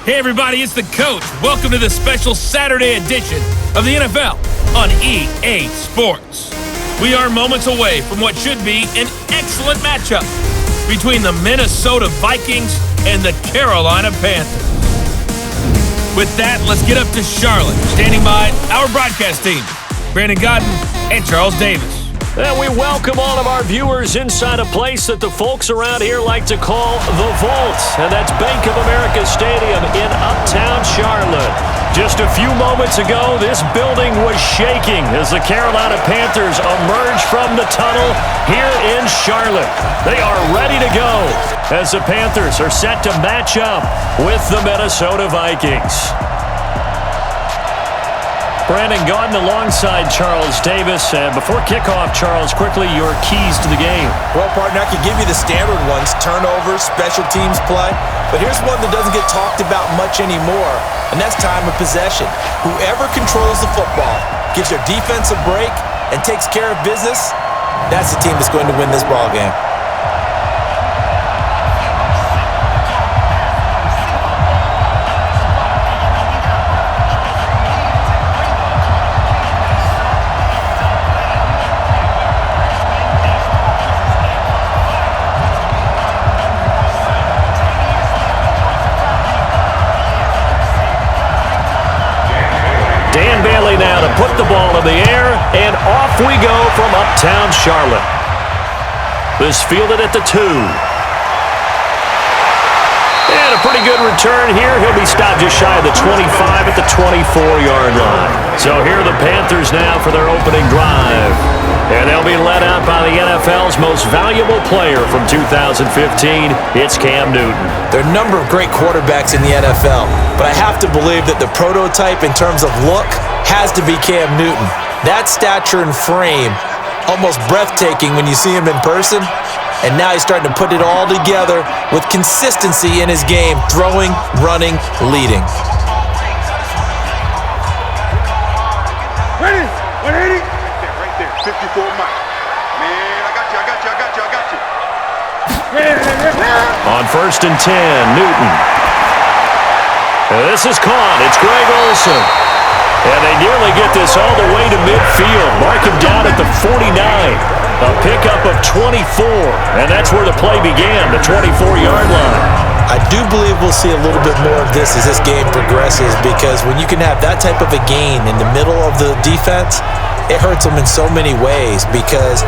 Hey everybody, it's the coach. Welcome to the special Saturday edition of the NFL on EA Sports. We are moments away from what should be an excellent matchup between the Minnesota Vikings and the Carolina Panthers. With that, let's get up to Charlotte. Standing by our broadcast team, Brandon Godden and Charles Davis. And we welcome all of our viewers inside a place that the folks around here like to call the Vault. And that's Bank of America Stadium in uptown Charlotte. Just a few moments ago, this building was shaking as the Carolina Panthers emerged from the tunnel here in Charlotte. They are ready to go as the Panthers are set to match up with the Minnesota Vikings. Brandon Godden alongside Charles Davis. And before kickoff, Charles, quickly your keys to the game. Well, partner, I could give you the standard ones, turnovers, special teams play. But here's one that doesn't get talked about much anymore, and that's time of possession. Whoever controls the football, gives their defense a break, and takes care of business, that's the team that's going to win this ball game. Now to put the ball in the air, and off we go from uptown Charlotte. This fielded at the 2. And a pretty good return here. He'll be stopped just shy of the 25 at the 24-yard line. So here are the Panthers now for their opening drive. And they'll be led out by the NFL's most valuable player from 2015. It's Cam Newton. There are a number of great quarterbacks in the NFL, but I have to believe that the prototype in terms of look has to be Cam Newton. That stature and frame, almost breathtaking when you see him in person. And now he's starting to put it all together with consistency in his game, throwing, running, leading. Ready? 180? Right there, 54 miles. Man, I got you. On 1st and 10, Newton. This is caught. It's Greg Olsen. And they nearly get this all the way to midfield. Mark him down at the 49. A pickup of 24. And that's where the play began, the 24-yard line. I do believe we'll see a little bit more of this as this game progresses, because when you can have that type of a gain in the middle of the defense, it hurts them in so many ways, because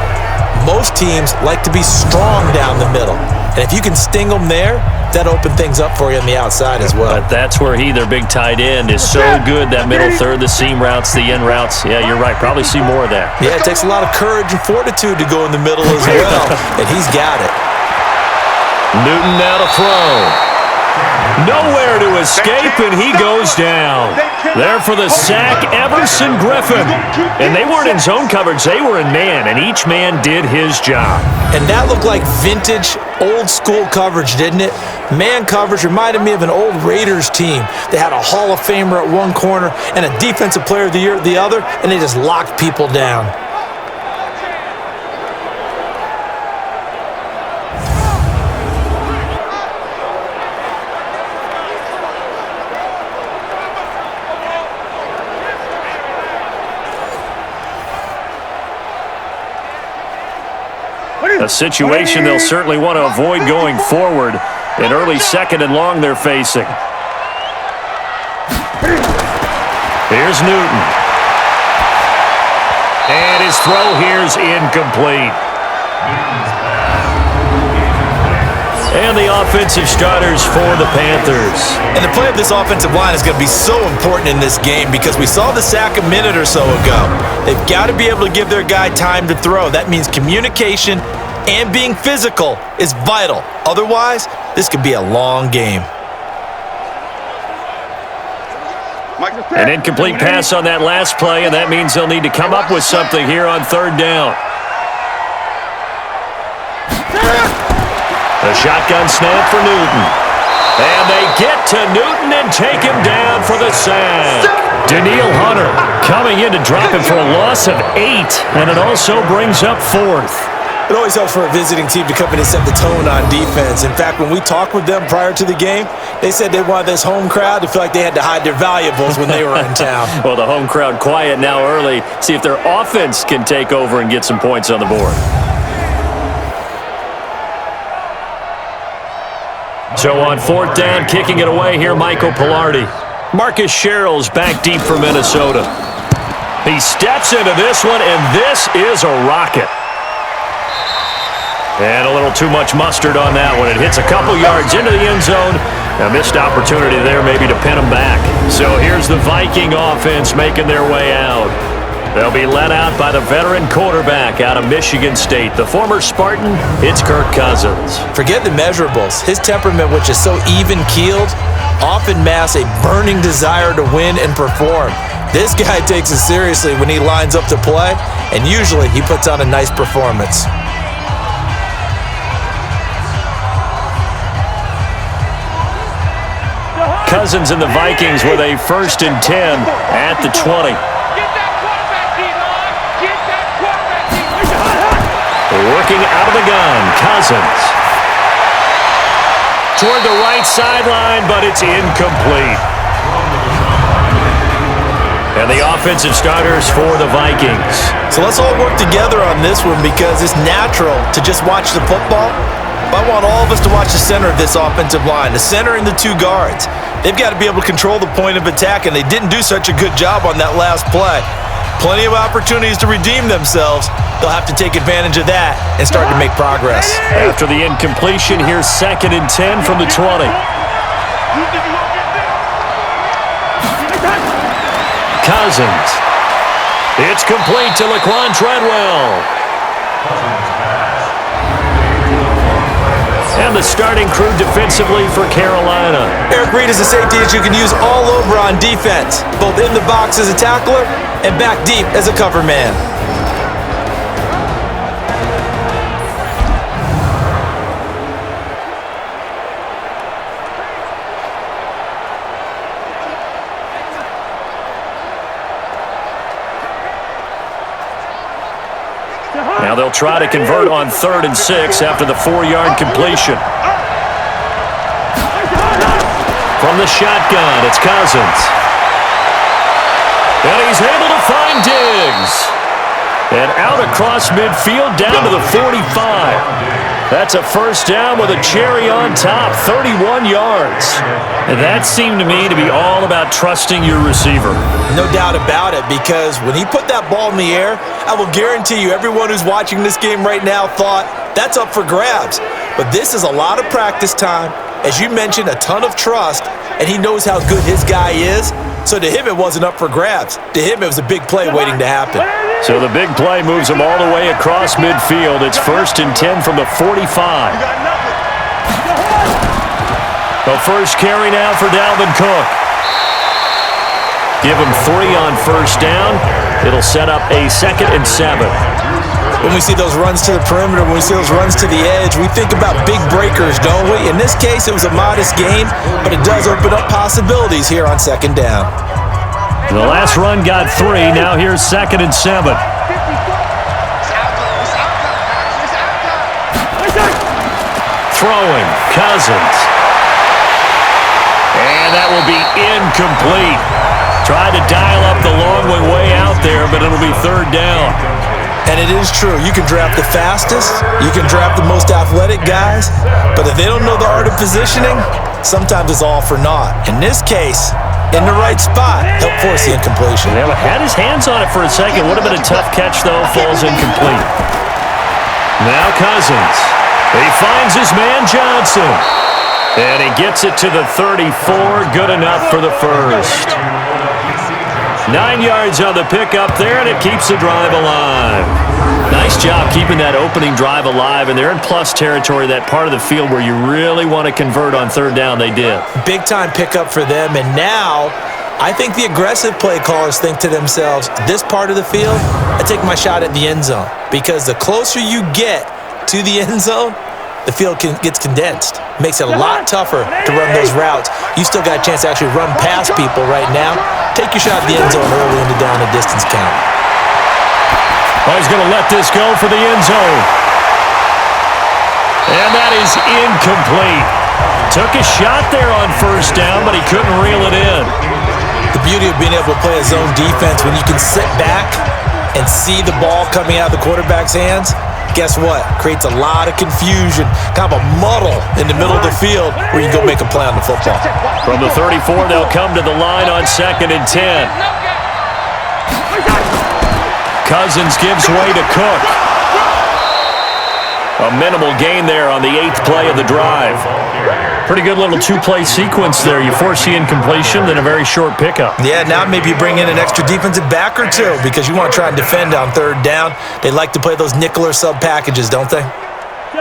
most teams like to be strong down the middle. And if you can sting them there, that opens things up for you on the outside as well. But that's where their big tight end, is so good, that middle third, the seam routes, the in routes. Yeah, you're right. Probably see more of that. Yeah, it takes a lot of courage and fortitude to go in the middle as well, and he's got it. Newton now to throw. Nowhere to escape, and he goes down. There for the sack, Everson Griffin. And they weren't in zone coverage, they were in man, and each man did his job. And that looked like vintage, old-school coverage, didn't it? Man coverage reminded me of an old Raiders team. They had a Hall of Famer at one corner and a Defensive Player of the Year at the other, and they just locked people down. A situation they'll certainly want to avoid going forward. An early 2nd and long they're facing. Here's Newton. And his throw here's incomplete. And the offensive starters for the Panthers. And the play of this offensive line is going to be so important in this game, because we saw the sack a minute or so ago. They've got to be able to give their guy time to throw. That means communication and being physical is vital. Otherwise, this could be a long game. An incomplete pass on that last play, and that means they'll need to come up with something here on 3rd down. The shotgun snap for Newton. And they get to Newton and take him down for the sack. Danielle Hunter coming in to drop him for a loss of 8, and it also brings up 4th. It always helps for a visiting team to come in and set the tone on defense. In fact, when we talked with them prior to the game, they said they wanted this home crowd to feel like they had to hide their valuables when they were in town. Well, the home crowd quiet now early. See if their offense can take over and get some points on the board. So on fourth down, kicking it away here, Michael Pilardi. Marcus Sherrill's back deep for Minnesota. He steps into this one, and this is a rocket. And a little too much mustard on that one. It hits a couple yards into the end zone. A missed opportunity there maybe to pin him back. So here's the Viking offense making their way out. They'll be led out by the veteran quarterback out of Michigan State. The former Spartan, it's Kirk Cousins. Forget the measurables. His temperament, which is so even-keeled, often masks a burning desire to win and perform. This guy takes it seriously when he lines up to play, and usually he puts on a nice performance. Cousins and the Vikings with a 1st and 10 at the 20. Working out of the gun, Cousins. Toward the right sideline, but it's incomplete. And the offensive starters for the Vikings. So let's all work together on this one because it's natural to just watch the football. But I want all of us to watch the center of this offensive line, the center and the two guards. They've got to be able to control the point of attack, and they didn't do such a good job on that last play. Plenty of opportunities to redeem themselves. They'll have to take advantage of that and start to make progress. After the incompletion, here's 2nd and 10 from the 20. Cousins. It's complete to Laquan Treadwell. And the starting crew defensively for Carolina. Eric Reid is a safety that you can use all over on defense, both in the box as a tackler and back deep as a cover man. Now they'll try to convert on 3rd and 6 after the 4-yard completion. From the shotgun, it's Cousins. And he's able to find Diggs. And out across midfield, down to the 45. That's a 1st down with a cherry on top, 31 yards. And that seemed to me to be all about trusting your receiver. No doubt about it, because when he put that ball in the air, I will guarantee you everyone who's watching this game right now thought, that's up for grabs. But this is a lot of practice time. As you mentioned, a ton of trust, and he knows how good his guy is. So to him, it wasn't up for grabs. To him, it was a big play waiting to happen. So the big play moves him all the way across midfield. It's 1st and 10 from the 45. The first carry now for Dalvin Cook. Give him 3 on 1st down. It'll set up a 2nd and 7. When we see those runs to the perimeter, when we see those runs to the edge, we think about big breakers, don't we? In this case, it was a modest gain, but it does open up possibilities here on 2nd down. The last run got 3. Now here's 2nd and 7. Throwing, Cousins. And that will be incomplete. Tried to dial up the long way out there, but it'll be 3rd down. And it is true. You can draft the fastest. You can draft the most athletic guys. But if they don't know the art of positioning, sometimes it's all for naught. In this case, in the right spot, helped force the incompletion. Yeah, had his hands on it for a second. Would have been a tough catch, though. Falls incomplete. Now Cousins. He finds his man Johnson. And he gets it to the 34. Good enough for the 1st. 9 yards on the pickup there, and it keeps the drive alive. Nice job keeping that opening drive alive, and they're in plus territory, that part of the field where you really want to convert on 3rd down. They did. Big-time pickup for them, and now I think the aggressive play callers think to themselves, this part of the field, I take my shot at the end zone, because the closer you get to the end zone, the field gets condensed. Makes it a lot tougher to run those routes. You still got a chance to actually run past people right now. Take your shot at the end zone early in the down and distance count. Oh, he's going to let this go for the end zone. And that is incomplete. Took a shot there on first down, but he couldn't reel it in. The beauty of being able to play a zone defense when you can sit back and see the ball coming out of the quarterback's hands, guess what? Creates a lot of confusion, kind of a muddle in the middle of the field where you can go make a play on the football. From the 34, they'll come to the line on 2nd and 10. Cousins gives way to Cook. A minimal gain there on the 8th play of the drive. Pretty good little two-play sequence there. You force the incompletion, then a very short pickup. Yeah, now maybe you bring in an extra defensive back or two because you want to try and defend on 3rd down. They like to play those nickel or sub packages, don't they?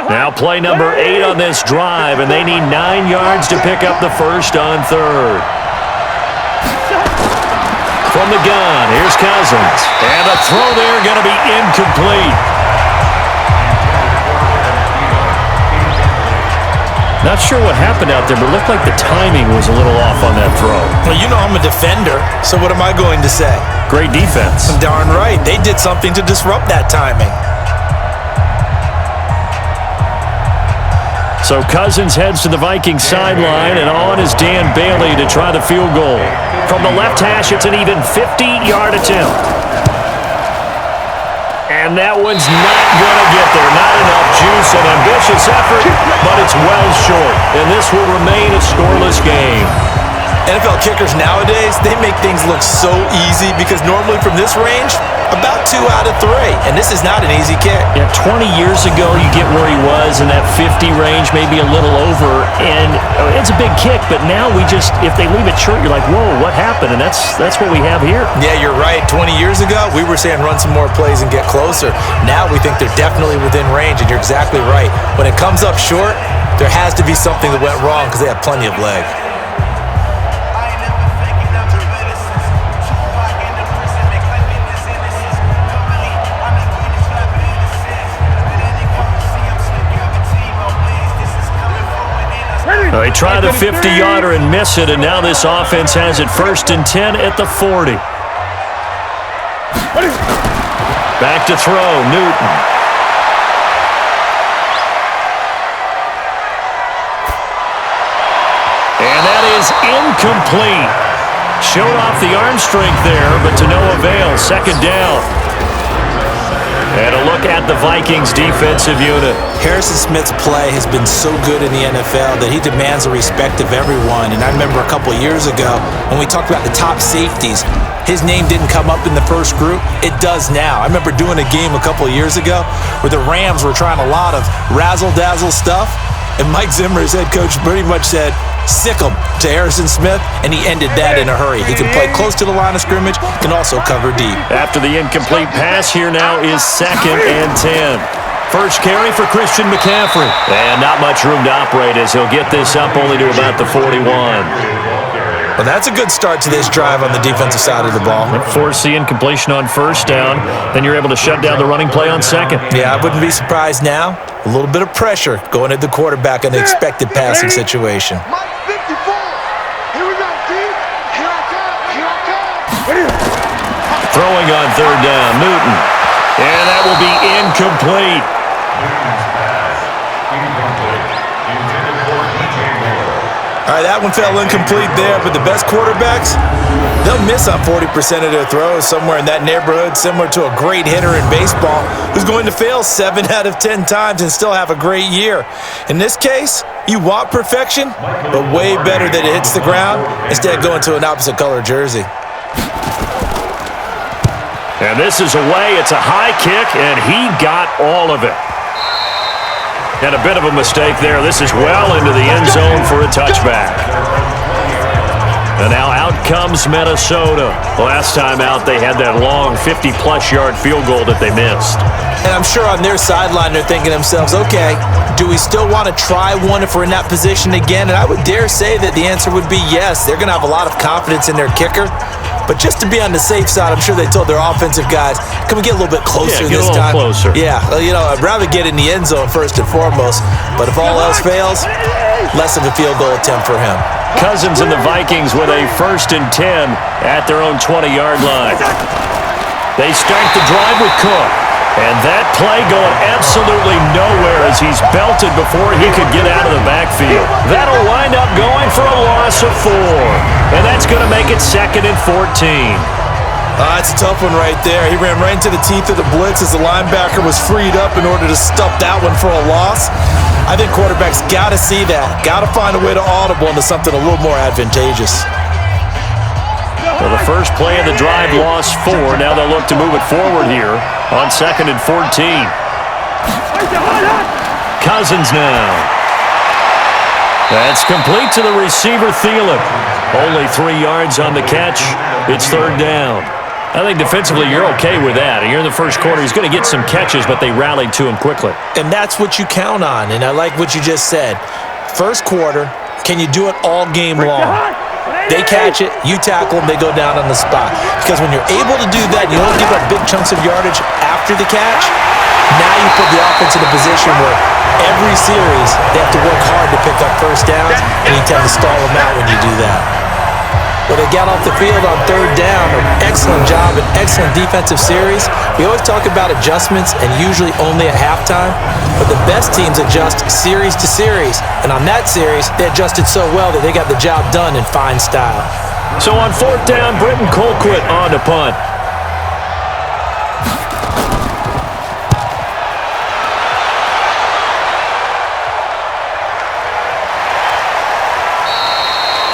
Now play number 8 on this drive, and they need 9 yards to pick up the first on 3rd. From the gun, here's Cousins. And a throw there going to be incomplete. Not sure what happened out there, but it looked like the timing was a little off on that throw. Well, you know I'm a defender, so what am I going to say? Great defense. Darn right. They did something to disrupt that timing. So Cousins heads to the Vikings sideline, and on is Dan Bailey to try the field goal. From the left hash, it's an even 50-yard attempt. And that one's not going to get there. Not enough juice, an ambitious effort, but it's well short. And this will remain a scoreless game. NFL kickers nowadays, they make things look so easy because normally from this range, about 2 out of 3. And this is not an easy kick. Yeah, 20 years ago, you get where he was in that 50 range, maybe a little over. And it's a big kick, but now we just, if they leave it short, you're like, whoa, what happened? And that's what we have here. Yeah, you're right. 20 years ago, we were saying run some more plays and get closer. Now we think they're definitely within range, and you're exactly right. When it comes up short, there has to be something that went wrong because they have plenty of leg. They try the 50-yarder and miss it, and now this offense has it 1st and 10 at the 40. Back to throw, Newton. And that is incomplete. Showed off the arm strength there, but to no avail. 2nd down. And a look at the Vikings defensive unit. Harrison Smith's play has been so good in the NFL that he demands the respect of everyone. And I remember a couple of years ago when we talked about the top safeties, his name didn't come up in the first group. It does now. I remember doing a game a couple of years ago where the Rams were trying a lot of razzle-dazzle stuff. And Mike Zimmer, his head coach, pretty much said, sick him to Harrison Smith, and he ended that in a hurry. He can play close to the line of scrimmage, can also cover deep. After the incomplete pass, here now is 2nd and 10. First carry for Christian McCaffrey. And not much room to operate as he'll get this up only to about the 41. Well, that's a good start to this drive on the defensive side of the ball. Force the incompletion on 1st down. Then you're able to shut down the running play on 2nd. Yeah, I wouldn't be surprised now. A little bit of pressure going at the quarterback in an expected passing situation. Throwing on 3rd down, Newton. And that will be incomplete. All right, that one fell incomplete there, but the best quarterbacks, they'll miss on 40% of their throws, somewhere in that neighborhood, similar to a great hitter in baseball who's going to fail 7 out of 10 times and still have a great year. In this case, you want perfection, but way better that it hits the ground instead of going to an opposite color jersey. And this is away. It's a high kick, and he got all of it. And a bit of a mistake there. This is well into the end zone for a touchback. And now out comes Minnesota. Last time out, they had that long 50-plus yard field goal that they missed. And I'm sure on their sideline, they're thinking to themselves, okay, do we still want to try one if we're in that position again? And I would dare say that the answer would be yes. They're going to have a lot of confidence in their kicker. But just to be on the safe side, I'm sure they told their offensive guys, can we get a little bit closer this time? Closer. Yeah, you know, I'd rather get in the end zone first and foremost. But if all else fails, less of a field goal attempt for him. Cousins and the Vikings with a 1st and 10 at their own 20-yard line. They start the drive with Cook. And that play going absolutely nowhere as he's belted before he could get out of the backfield. That'll wind up going for a loss of 4. And that's going to make it 2nd and 14. That's a tough one right there. He ran right into the teeth of the blitz as the linebacker was freed up in order to stuff that one for a loss. I think quarterbacks got to see that. Got to find a way to audible into something a little more advantageous. Well, the first play of the drive lost 4. Now they'll look to move it forward here on 2nd and 14. Cousins now. That's complete to the receiver, Thielen. Only 3 yards on the catch. It's 3rd down. I think defensively you're okay with that. You're in the first quarter. He's going to get some catches, but they rallied to him quickly. And that's what you count on, and I like what you just said. First quarter, can you do it all game long? They catch it, you tackle them, they go down on the spot. Because when you're able to do that, you don't give up big chunks of yardage after the catch, now you put the offense in a position where every series they have to work hard to pick up first downs, and you tend to stall them out when you do that. When they got off the field on 3rd down, an excellent job, an excellent defensive series. We always talk about adjustments and usually only at halftime, but the best teams adjust series to series. And on that series, they adjusted so well that they got the job done in fine style. So on 4th down, Britton Colquitt on to punt.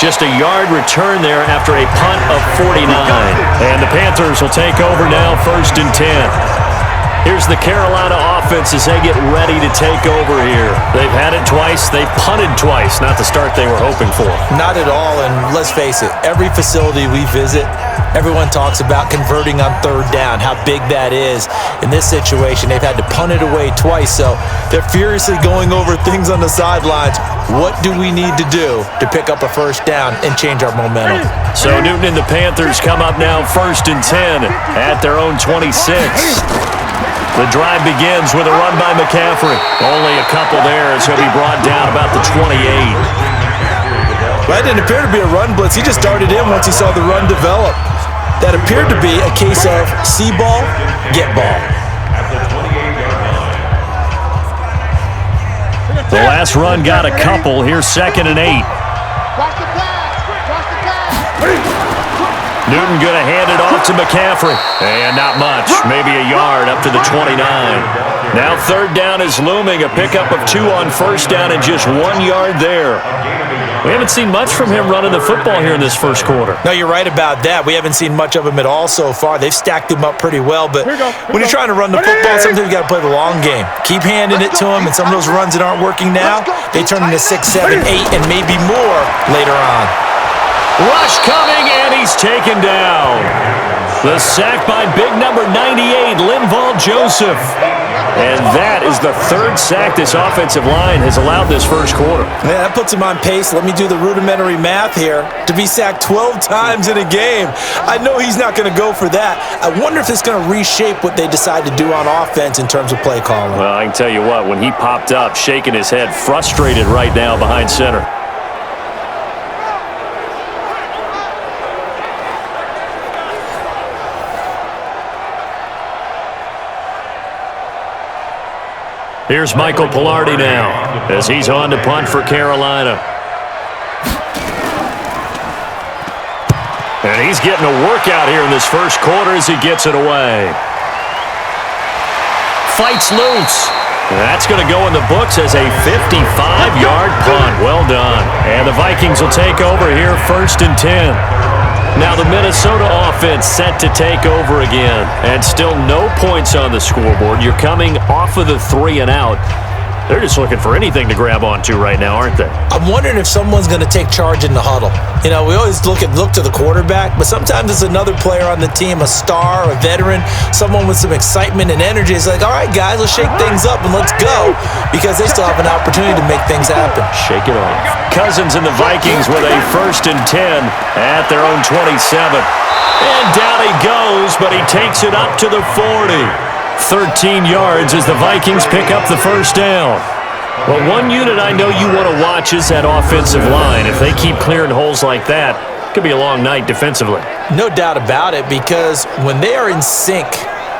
Just a yard return there after a punt of 49. And the Panthers will take over now, 1st and 10. Here's the Carolina offense as they get ready to take over here. They've had it twice. They've punted twice. Not the start they were hoping for. Not at all, and let's face it, every facility we visit, everyone talks about converting on 3rd down, how big that is. In this situation, they've had to punt it away twice, so they're furiously going over things on the sidelines. What do we need to do to pick up a 1st down and change our momentum? So Newton and the Panthers come up now 1st and 10 at their own 26. The drive begins with a run by McCaffrey. Only a couple there as he'll be brought down about the 28. Well, that didn't appear to be a run blitz. He just darted in once he saw the run develop. That appeared to be a case of see ball, get ball. The last run got a couple. Here's 2nd and 8. Newton going to hand it off to McCaffrey. And not much. Maybe a yard up to the 29. Now 3rd down is looming. A pickup of 2 on 1st down and just 1 yard there. We haven't seen much from him running the football here in this first quarter. No, you're right about that. We haven't seen much of him at all so far. They've stacked him up pretty well, but when you're trying to run the football, sometimes you got to play the long game. Keep handing it to him, and some of those runs that aren't working now, they turn into 6, 7, 8, and maybe more later on. Rush coming, and he's taken down. The sack by big number 98, Linval Joseph. And that is the 3rd sack this offensive line has allowed this first quarter. Yeah, that puts him on pace. Let me do the rudimentary math here. To be sacked 12 times in a game. I know he's not going to go for that. I wonder if it's going to reshape what they decide to do on offense in terms of play calling. Well, I can tell you what, when he popped up, shaking his head, frustrated right now behind center. Here's Michael Pilardi now as he's on to punt for Carolina. And he's getting a workout here in this first quarter as he gets it away. Fights loose. That's going to go in the books as a 55-yard punt. Well done. And the Vikings will take over here 1st and 10. Now the Minnesota offense set to take over again. And still no points on the scoreboard. You're coming off of the 3 and out. They're just looking for anything to grab onto right now, aren't they? I'm wondering if someone's going to take charge in the huddle. You know, we always look to the quarterback, but sometimes it's another player on the team, a star, a veteran, someone with some excitement and energy. It's like, all right, guys, let's shake things up and let's go, because they still have an opportunity to make things happen. Shake it off. Cousins and the Vikings with a 1st and 10 at their own 27. And down he goes, but he takes it up to the 40. 13 yards as the Vikings pick up the 1st down. Well, one unit I know you want to watch is that offensive line. If they keep clearing holes like that, it could be a long night defensively. No doubt about it, because when they are in sync,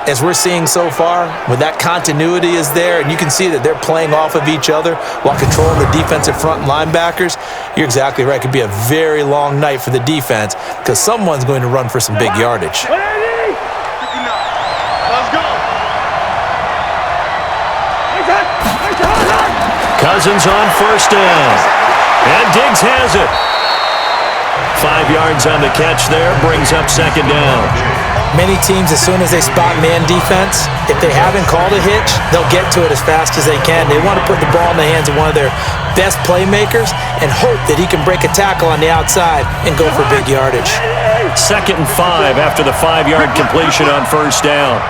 as we're seeing so far, when that continuity is there and you can see that they're playing off of each other while controlling the defensive front and linebackers, you're exactly right. It could be a very long night for the defense because someone's going to run for some big yardage. Let's go. Cousins on first down. And Diggs has it. 5 yards on the catch there, brings up second down. Many teams, as soon as they spot man defense, if they haven't called a hitch, they'll get to it as fast as they can. They want to put the ball in the hands of one of their best playmakers and hope that he can break a tackle on the outside and go for big yardage. 2nd and 5 after the 5-yard completion on first down.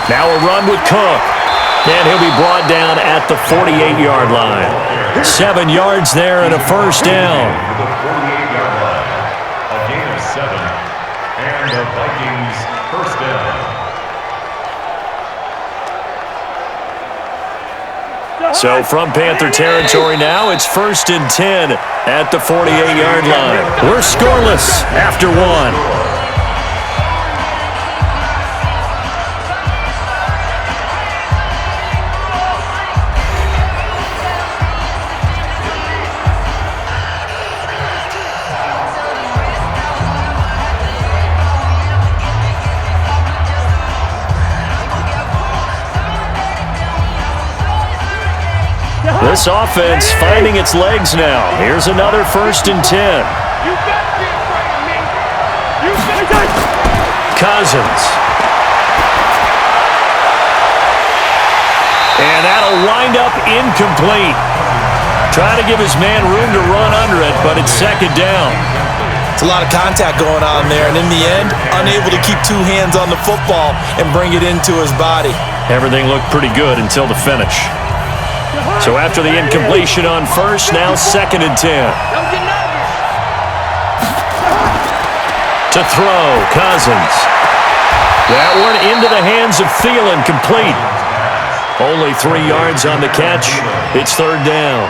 Now a run with Cook. And he'll be brought down at the 48-yard line. 7 yards there and a first down. The 48-yard line. A gain of 7. And the Vikings first down. So from Panther territory now, it's 1st and 10 at the 48-yard line. We're scoreless after 1. This offense finding its legs now. Here's another 1st and 10. Cousins. And that'll wind up incomplete. Trying to give his man room to run under it, but it's second down. It's a lot of contact going on there, and in the end, unable to keep 2 hands on the football and bring it into his body. Everything looked pretty good until the finish. So after the incompletion on first, now 2nd and 10. To throw, Cousins. That one into the hands of Thielen, complete. Only 3 yards on the catch. It's 3rd down.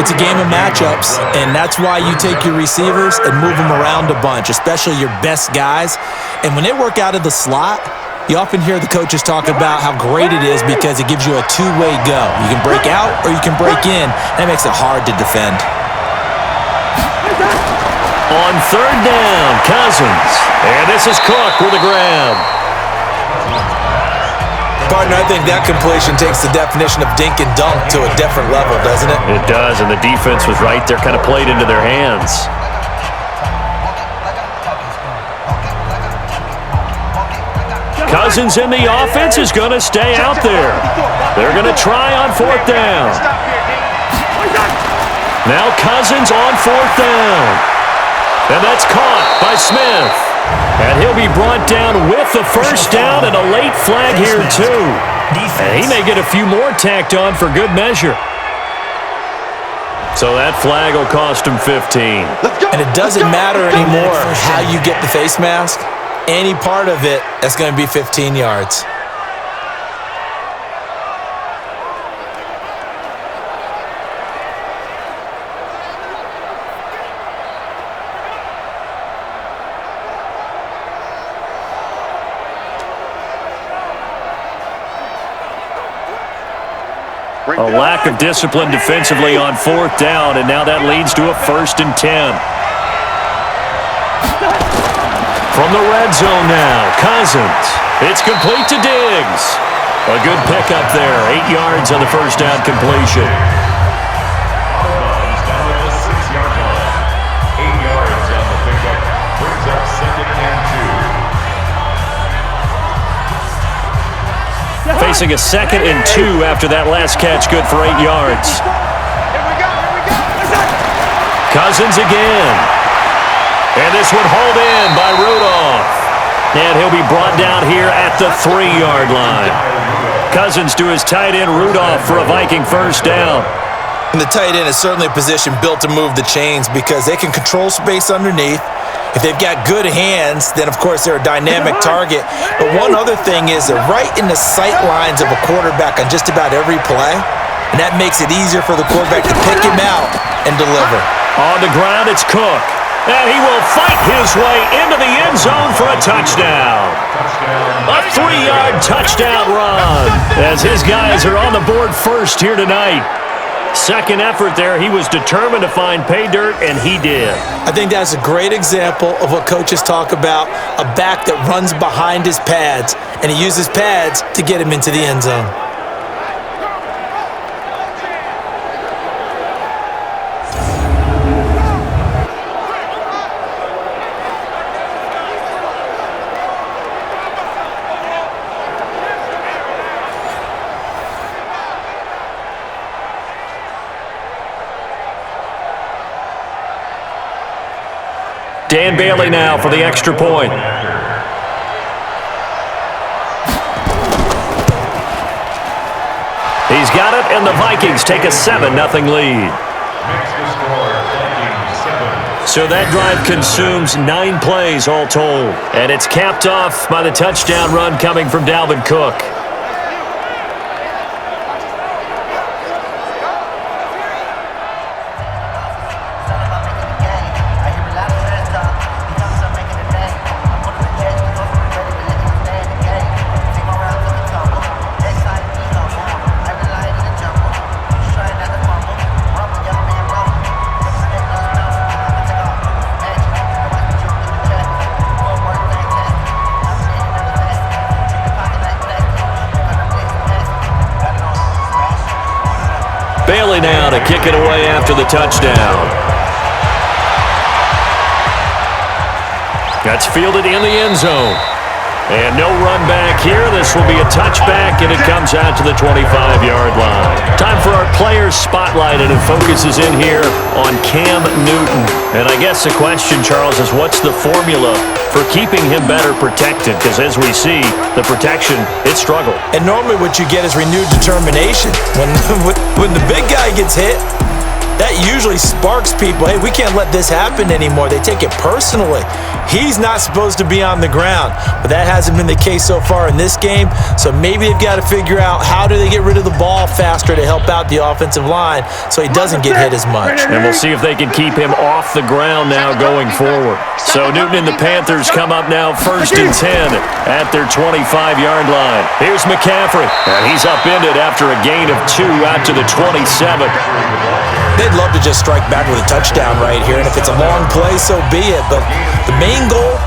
It's a game of matchups, and that's why you take your receivers and move them around a bunch, especially your best guys. And when they work out of the slot, you often hear the coaches talk about how great it is because it gives you a two-way go. You can break out or you can break in. That makes it hard to defend. On 3rd down, Cousins. And this is Cook with a grab. Partner, I think that completion takes the definition of dink and dunk to a different level, doesn't it? It does, and the defense was right there, kind of played into their hands. Cousins in the offense is going to stay out there. They're going to try on 4th down. Now Cousins on 4th down. And that's caught by Smith. And he'll be brought down with the first down and a late flag here too. And he may get a few more tacked on for good measure. So that flag will cost him 15. And it doesn't matter anymore how you get the face mask. Any part of it, that's going to be 15 yards. A lack of discipline defensively on 4th down, and now that leads to a 1st and 10. From the red zone now, Cousins. It's complete to Diggs. A good pickup there, 8 yards on the first down completion. He's down at the 6-yard line. 8 yards on the pickup. Brings up 2nd and 2. Facing a 2nd and 2 after that last catch, good for 8 yards. Cousins again. And this one hauled in by Rudolph. And he'll be brought down here at the 3-yard line. Cousins to his tight end, Rudolph, for a Viking first down. And the tight end is certainly a position built to move the chains because they can control space underneath. If they've got good hands, then, of course, they're a dynamic target. But one other thing is they're right in the sight lines of a quarterback on just about every play. And that makes it easier for the quarterback to pick him out and deliver. On the ground, it's Cook. And he will fight his way into the end zone for a touchdown. A 3-yard touchdown run as his guys are on the board first here tonight. Second effort there, he was determined to find pay dirt, and he did. I think that's a great example of what coaches talk about, a back that runs behind his pads, and he uses pads to get him into the end zone. Dan Bailey now for the extra point. He's got it, and the Vikings take a 7-0 lead. So that drive consumes 9 plays all told. And it's capped off by the touchdown run coming from Dalvin Cook. Bailey now to kick it away after the touchdown. That's fielded in the end zone. And no run back here. This will be a touchback, and it comes out to the 25-yard line. Time for our players spotlight, and it focuses in here on Cam Newton. And I guess the question, Charles, is what's the formula for keeping him better protected? Because as we see, the protection, it struggled. And normally what you get is renewed determination. When the big guy gets hit, that usually sparks people. Hey, we can't let this happen anymore. They take it personally. He's not supposed to be on the ground, but that hasn't been the case so far in this game. So maybe they've got to figure out how do they get rid of the ball faster to help out the offensive line so he doesn't get hit as much. And we'll see if they can keep him off the ground now going forward. So Newton and the Panthers come up now 1st and 10 at their 25-yard line. Here's McCaffrey, and he's upended after a gain of 2 out to the 27. They'd love to just strike back with a touchdown right here, and if it's a long play, so be it. But the main goal,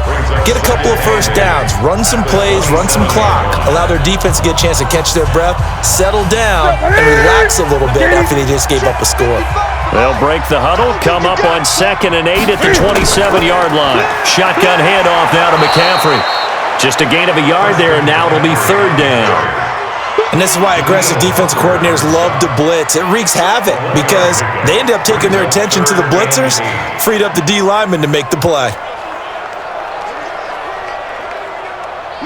get a couple of first downs, run some plays, run some clock, allow their defense to get a chance to catch their breath, settle down, and relax a little bit after they just gave up a score. They'll break the huddle, come up on 2nd and 8 at the 27-yard line. Shotgun handoff now to McCaffrey. Just a gain of a yard there, and now it'll be 3rd down. And this is why aggressive defensive coordinators love to blitz. It wreaks havoc because they end up taking their attention to the blitzers, freed up the D lineman to make the play.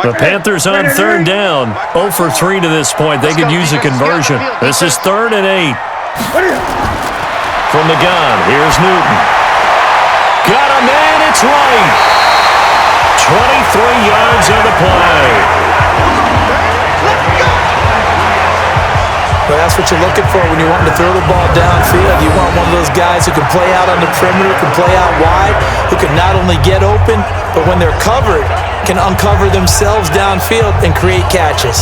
The Panthers on 3rd down, 0 for 3 to this point. They could use a conversion. This is 3rd and 8. From the gun, here's Newton. Got a man, it's right. 23 yards on the play. But that's what you're looking for when you want to throw the ball downfield. You want one of those guys who can play out on the perimeter, can play out wide, who can not only get open, but when they're covered, can uncover themselves downfield and create catches.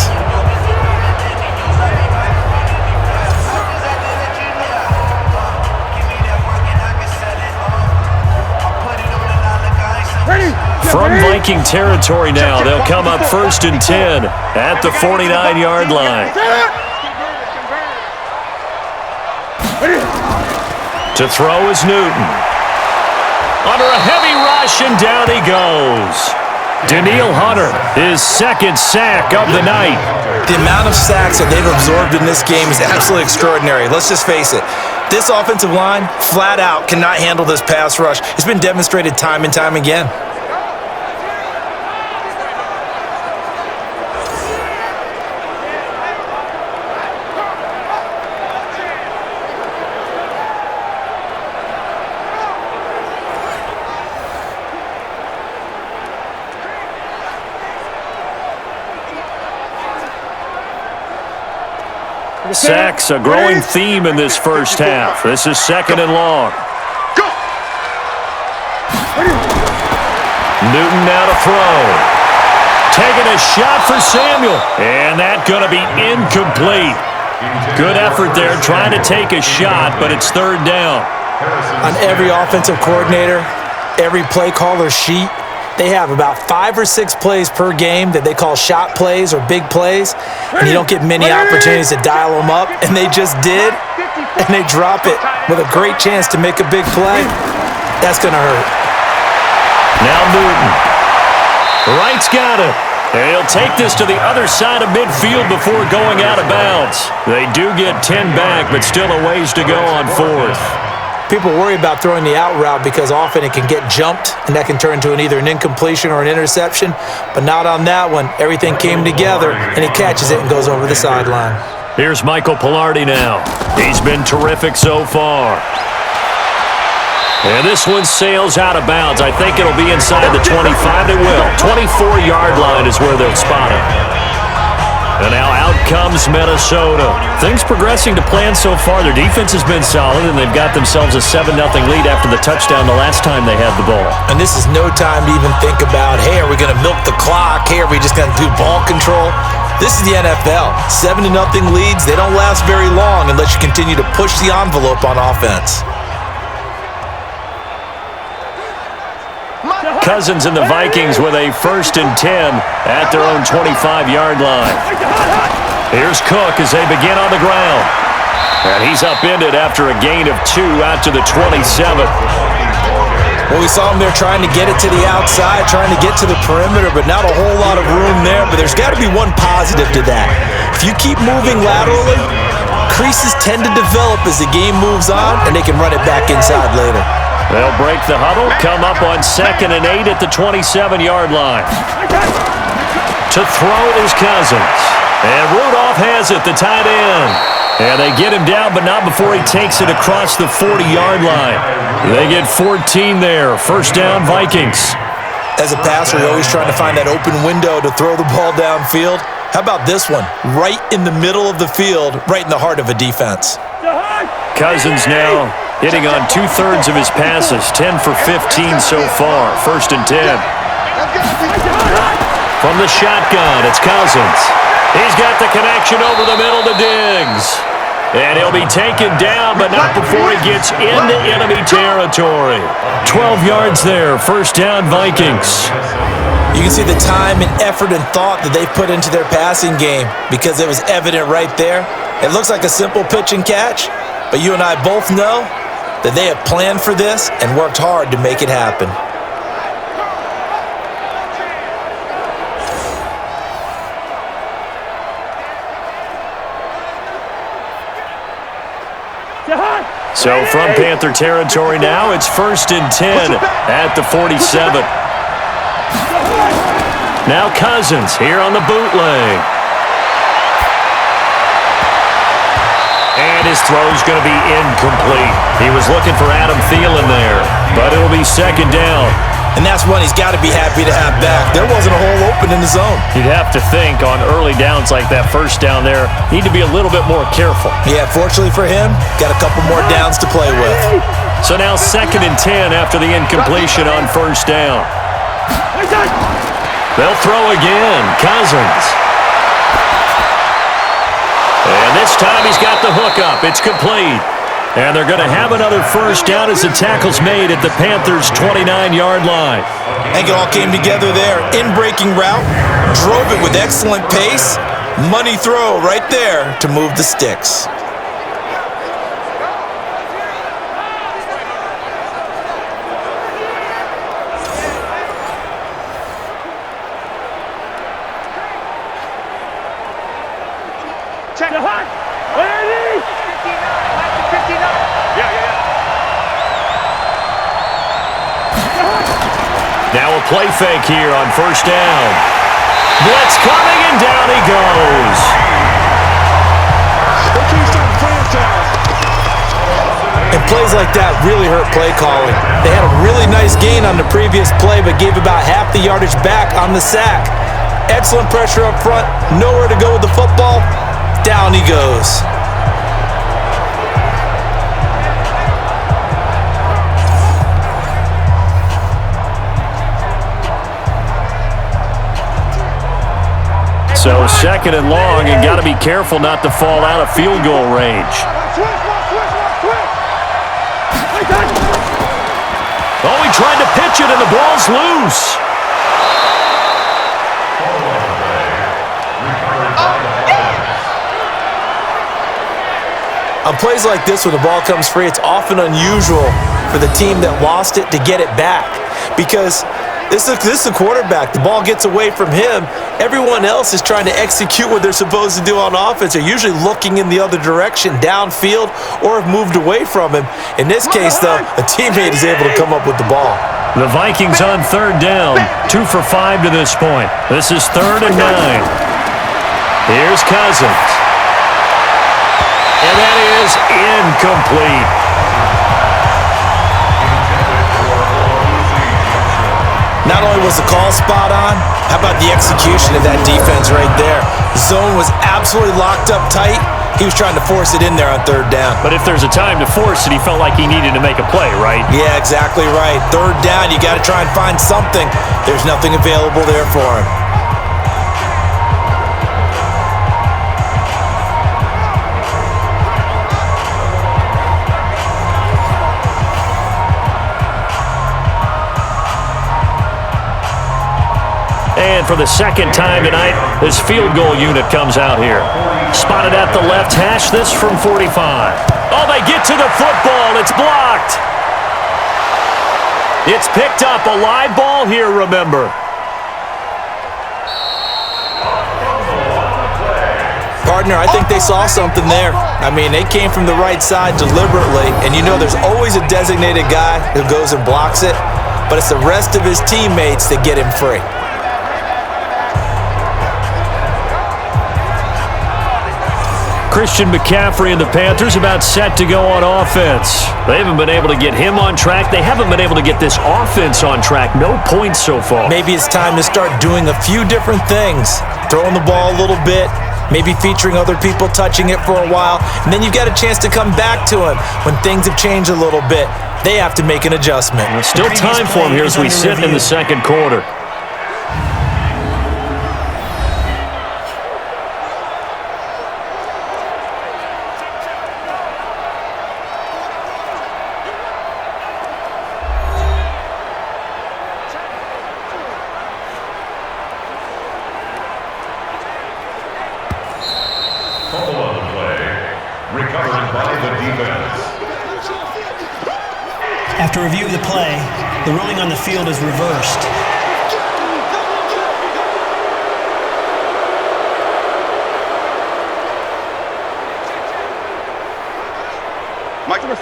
From Viking territory now, they'll come up 1st and 10 at the 49-yard line. To throw is Newton. Under a heavy rush, and down he goes. Danielle Hunter, his 2nd sack of the night. The amount of sacks that they've absorbed in this game is absolutely extraordinary. Let's just face it. This offensive line, flat out, cannot handle this pass rush. It's been demonstrated time and time again. Sacks, a growing theme in this first half. This is 2nd and long. Newton now to throw. Taking a shot for Samuel. And that's going to be incomplete. Good effort there trying to take a shot, but it's third down. On every offensive coordinator, every play caller sheet, they have about 5 or 6 plays per game that they call shot plays or big plays, and you don't get many opportunities to dial them up, and they just did, and they drop it with a great chance to make a big play. That's going to hurt. Now Newton. Wright's got it. And he'll take this to the other side of midfield before going out of bounds. They do get 10 back, but still a ways to go on fourth. People worry about throwing the out route because often it can get jumped, and that can turn into either an incompletion or an interception, but not on that one. Everything came together, and he catches it and goes over the sideline. Here's Michael Pilardi now. He's been terrific so far. And this one sails out of bounds. I think it'll be inside the 25. It will. 24-yard line is where they'll spot it. And now out comes Minnesota. Things progressing to plan so far. Their defense has been solid, and they've got themselves a 7-0 lead after the touchdown the last time they had the ball. And this is no time to even think about, hey, are we going to milk the clock? Hey, are we just going to do ball control? This is the NFL. 7-0 leads, they don't last very long unless you continue to push the envelope on offense. Cousins and the Vikings with a 1st and 10 at their own 25-yard line. Here's Cook as they begin on the ground. And he's upended after a gain of 2 out to the 27. Well, we saw him there trying to get it to the outside, trying to get to the perimeter, but not a whole lot of room there. But there's got to be one positive to that. If you keep moving laterally, creases tend to develop as the game moves on, and they can run it back inside later. They'll break the huddle, come up on 2nd and 8 at the 27-yard line. To throw is Cousins. And Rudolph has it, the tight end. And they get him down, but not before he takes it across the 40-yard line. They get 14 there. 1st down, Vikings. As a passer, you're always trying to find that open window to throw the ball downfield. How about this one? Right in the middle of the field, right in the heart of a defense. Cousins now hitting on 2/3 of his passes, 10 for 15 so far. 1st and 10. From the shotgun, it's Cousins. He's got the connection over the middle to Diggs. And he'll be taken down, but not before he gets into enemy territory. 12 yards there, 1st down, Vikings. You can see the time and effort and thought that they've put into their passing game because it was evident right there. It looks like a simple pitch and catch, but you and I both know that they have planned for this and worked hard to make it happen. So from Panther territory now, it's 1st and 10 at the 47. Now Cousins here on the bootleg. And his throw's going to be incomplete. He was looking for Adam Thielen there, but it'll be 2nd down. And that's one he's got to be happy to have back. There wasn't a hole open in the zone. You'd have to think on early downs like that 1st down there, need to be a little bit more careful. Yeah, fortunately for him, got a couple more downs to play with. So now 2nd and 10 after the incompletion on 1st down. They'll throw again. Cousins. And this time he's got the hook up. It's complete. And they're going to have another 1st down as the tackle's made at the Panthers' 29-yard line. I think it all came together there. In-breaking route, drove it with excellent pace. Money throw right there to move the sticks. Check. Where are these? 59. Yeah. Now a play fake here on 1st down. Blitz coming, and down he goes. And plays like that really hurt play calling. They had a really nice gain on the previous play, but gave about half the yardage back on the sack. Excellent pressure up front, nowhere to go with the football. Down he goes. So 2nd and long, and got to be careful not to fall out of field goal range. Oh, he tried to pitch it, and the ball's loose. On plays like this, when the ball comes free, it's often unusual for the team that lost it to get it back, because this is the quarterback. The ball gets away from him. Everyone else is trying to execute what they're supposed to do on offense. They're usually looking in the other direction, downfield, or have moved away from him. In this case, though, a teammate is able to come up with the ball. The Vikings on 3rd down, 2 for 5 to this point. This is 3rd and 9. Here's Cousins. And that is incomplete. Not only was the call spot on, how about the execution of that defense right there? Zone was absolutely locked up tight. He was trying to force it in there on 3rd down. But if there's a time to force it, he felt like he needed to make a play, right? Yeah, exactly right. 3rd down, you got to try and find something. There's nothing available there for him. And for the 2nd time tonight, this field goal unit comes out here. Spotted at the left hash, this from 45. Oh, they get to the football. It's blocked. It's picked up. A live ball here, remember. Partner, I think they saw something there. I mean, they came from the right side deliberately, and you know there's always a designated guy who goes and blocks it, but it's the rest of his teammates that get him free. Christian McCaffrey and the Panthers about set to go on offense. They haven't been able to get him on track. They haven't been able to get this offense on track. No points so far. Maybe it's time to start doing a few different things. Throwing the ball a little bit, maybe featuring other people touching it for a while, and then you've got a chance to come back to him when things have changed a little bit. They have to make an adjustment. There's still time for him here as we sit in the 2nd quarter. After review of the play, the ruling on the field is reversed.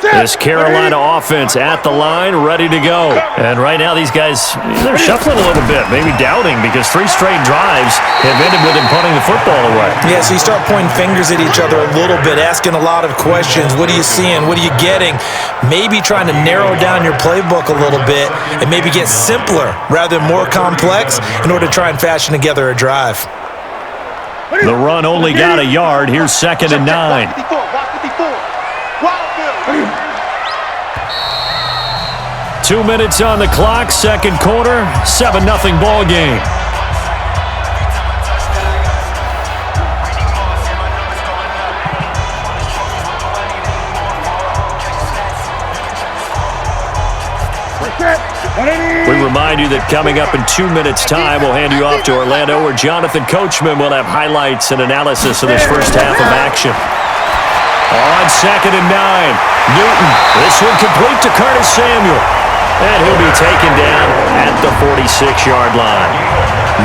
This Carolina offense at the line, ready to go. And right now these guys, they're shuffling a little bit, maybe doubting, because 3 straight drives have ended with him punting the football away. Yeah, so you start pointing fingers at each other a little bit, asking a lot of questions. What are you seeing? What are you getting? Maybe trying to narrow down your playbook a little bit and maybe get simpler rather than more complex in order to try and fashion together a drive. The run only got a yard. Here's 2nd and 9. 2 minutes on the clock, 2nd quarter, 7-0 ball game. We remind you that coming up in 2 minutes' time, we'll hand you off to Orlando, where Jonathan Coachman will have highlights and analysis of this first half of action. On 2nd and 9, Newton. This one complete to Curtis Samuel. And he'll be taken down at the 46-yard line.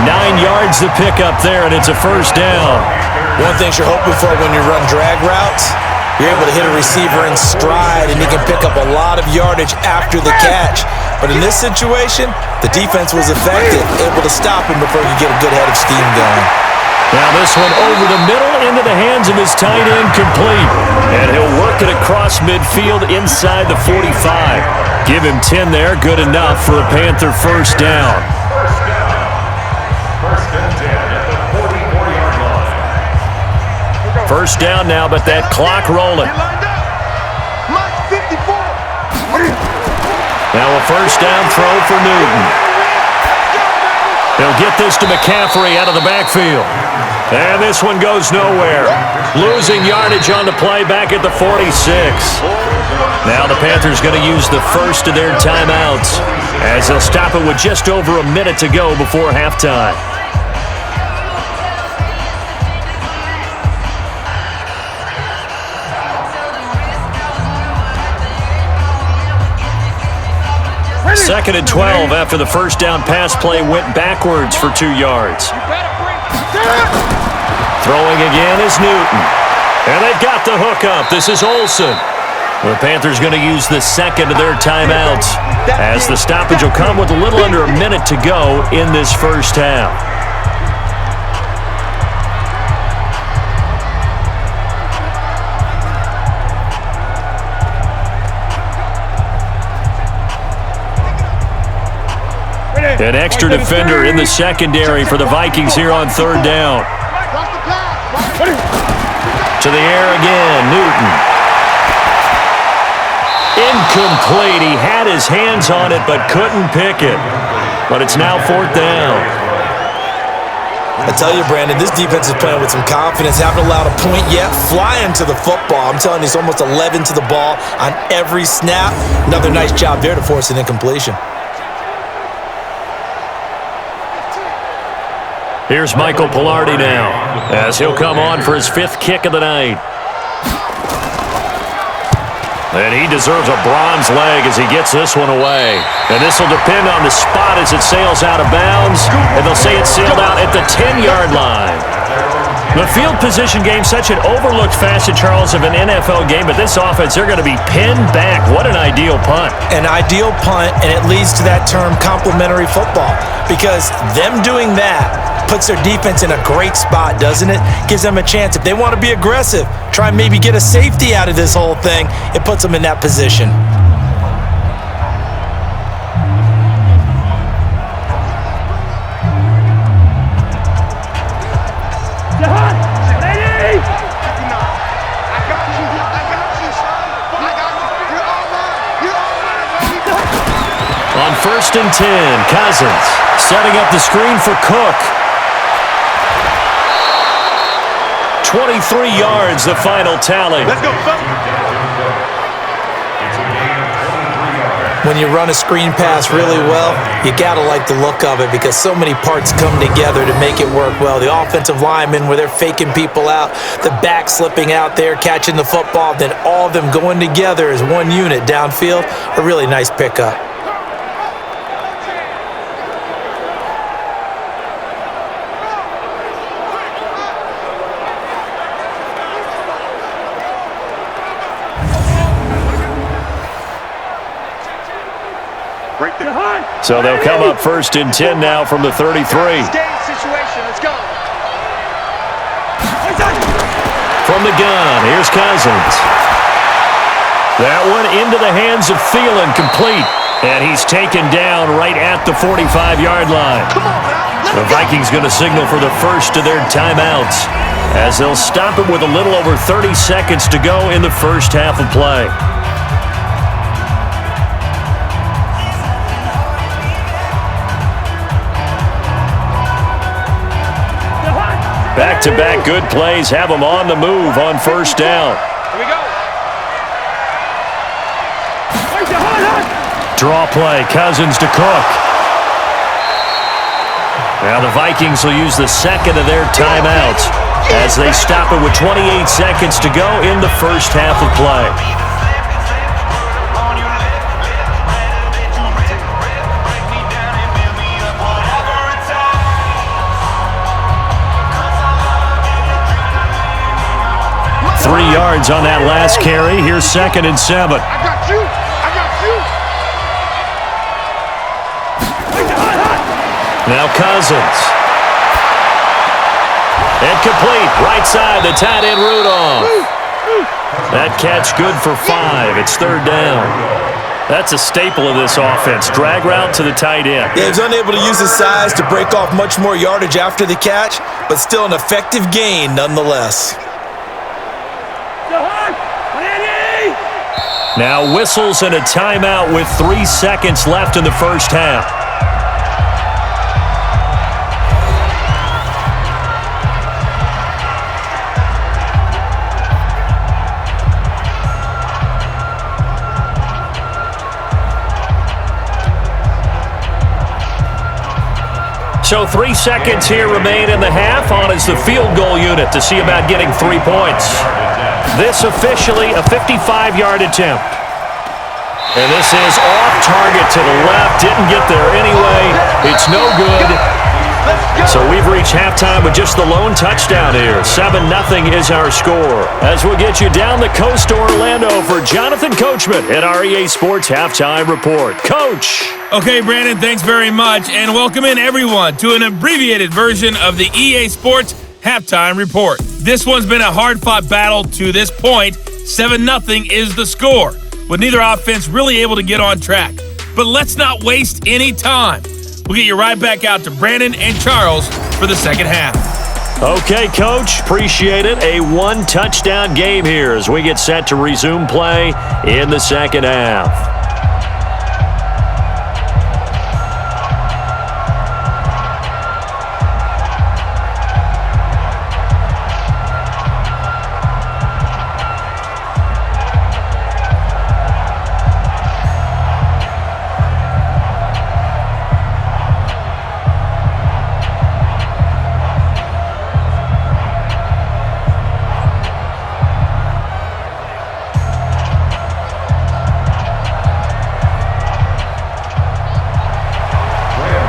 9 yards to pick up there, and it's a 1st down. One thing you're hoping for when you run drag routes, you're able to hit a receiver in stride, and he can pick up a lot of yardage after the catch. But in this situation, the defense was effective, able to stop him before he could get a good head of steam going. Now this one over the middle into the hands of his tight end, complete. And he'll work it across midfield inside the 45. Give him 10 there, good enough for a Panther 1st down. First and 10 at the 44-yard line. 1st down now, but that clock rolling. Now a 1st down throw for Newton. He'll get this to McCaffrey out of the backfield. And this one goes nowhere. Losing yardage on the play back at the 46. Now the Panthers going to use the first of their timeouts as they'll stop it with just over a minute to go before halftime. Second and 12 after the first down pass play went backwards for 2 yards. Throwing again is Newton. And they've got the hook up. This is Olsen. The Panthers going to use the second of their timeouts as the stoppage will come with a little under a minute to go in this first half. An extra defender in the secondary for the Vikings here on third down. To the air again, Newton. Incomplete. He had his hands on it but couldn't pick it. But it's now fourth down. I tell you, Brandon, this defense is playing with some confidence. Haven't allowed a point yet. Flying to the football. I'm telling you, it's almost 11 to the ball on every snap. Another nice job there to force an incompletion. Here's Michael Pilardi now as he'll come on for his 5th kick of the night. And he deserves a bronze leg as he gets this one away. And this will depend on the spot as it sails out of bounds. And they'll say it's sailed out at the 10-yard line. The field position game, such an overlooked facet, Charles, of an NFL game. But this offense, they're going to be pinned back. What an ideal punt. An ideal punt, and it leads to that term complementary football. Because them doing that puts their defense in a great spot, doesn't it? Gives them a chance. If they want to be aggressive, try and maybe get a safety out of this whole thing, it puts them in that position. On 1st and 10, Cousins setting up the screen for Cook. 23 yards, the final tally. Let's go, When you run a screen pass really well, you got to like the look of it because so many parts come together to make it work well. The offensive linemen, where they're faking people out, the back slipping out there, catching the football, then all of them going together as one unit downfield, a really nice pickup. So they'll come up 1st and 10 now from the 33. Let's go. From the gun, here's Cousins. That one into the hands of Thielen, complete. And he's taken down right at the 45-yard line. The Vikings going to signal for the first of their timeouts as they'll stop it with a little over 30 seconds to go in the first half of play. Back-to-back good plays have them on the move on first down. Here we go. Draw play, Cousins to Cook. Now the Vikings will use the second of their timeouts as they stop it with 28 seconds to go in the first half of play. Yards on that last carry. Here's 2nd and 7. I got you. Now Cousins. And complete. Right side, the tight end Rudolph. That catch good for 5. It's 3rd down. That's a staple of this offense. Drag route to the tight end. Yeah, he was unable to use his size to break off much more yardage after the catch, but still an effective gain nonetheless. Now whistles and a timeout with 3 seconds left in the first half. So 3 seconds here remain in the half. On is the field goal unit to see about getting 3 points. This officially a 55-yard attempt. And this is off target to the left. Didn't get there anyway. It's no good. So we've reached halftime with just the lone touchdown here. 7-0 is our score. As we'll get you down the coast to Orlando for Jonathan Coachman at our EA Sports Halftime Report. Coach! Okay, Brandon, thanks very much. And welcome in, everyone, to an abbreviated version of the EA Sports Halftime Report. This one's been a hard-fought battle to this point. 7-0 is the score, with neither offense really able to get on track. But let's not waste any time. We'll get you right back out to Brandon and Charles for the second half. Okay, Coach. Appreciate it. A 1-touchdown game here as we get set to resume play in the second half.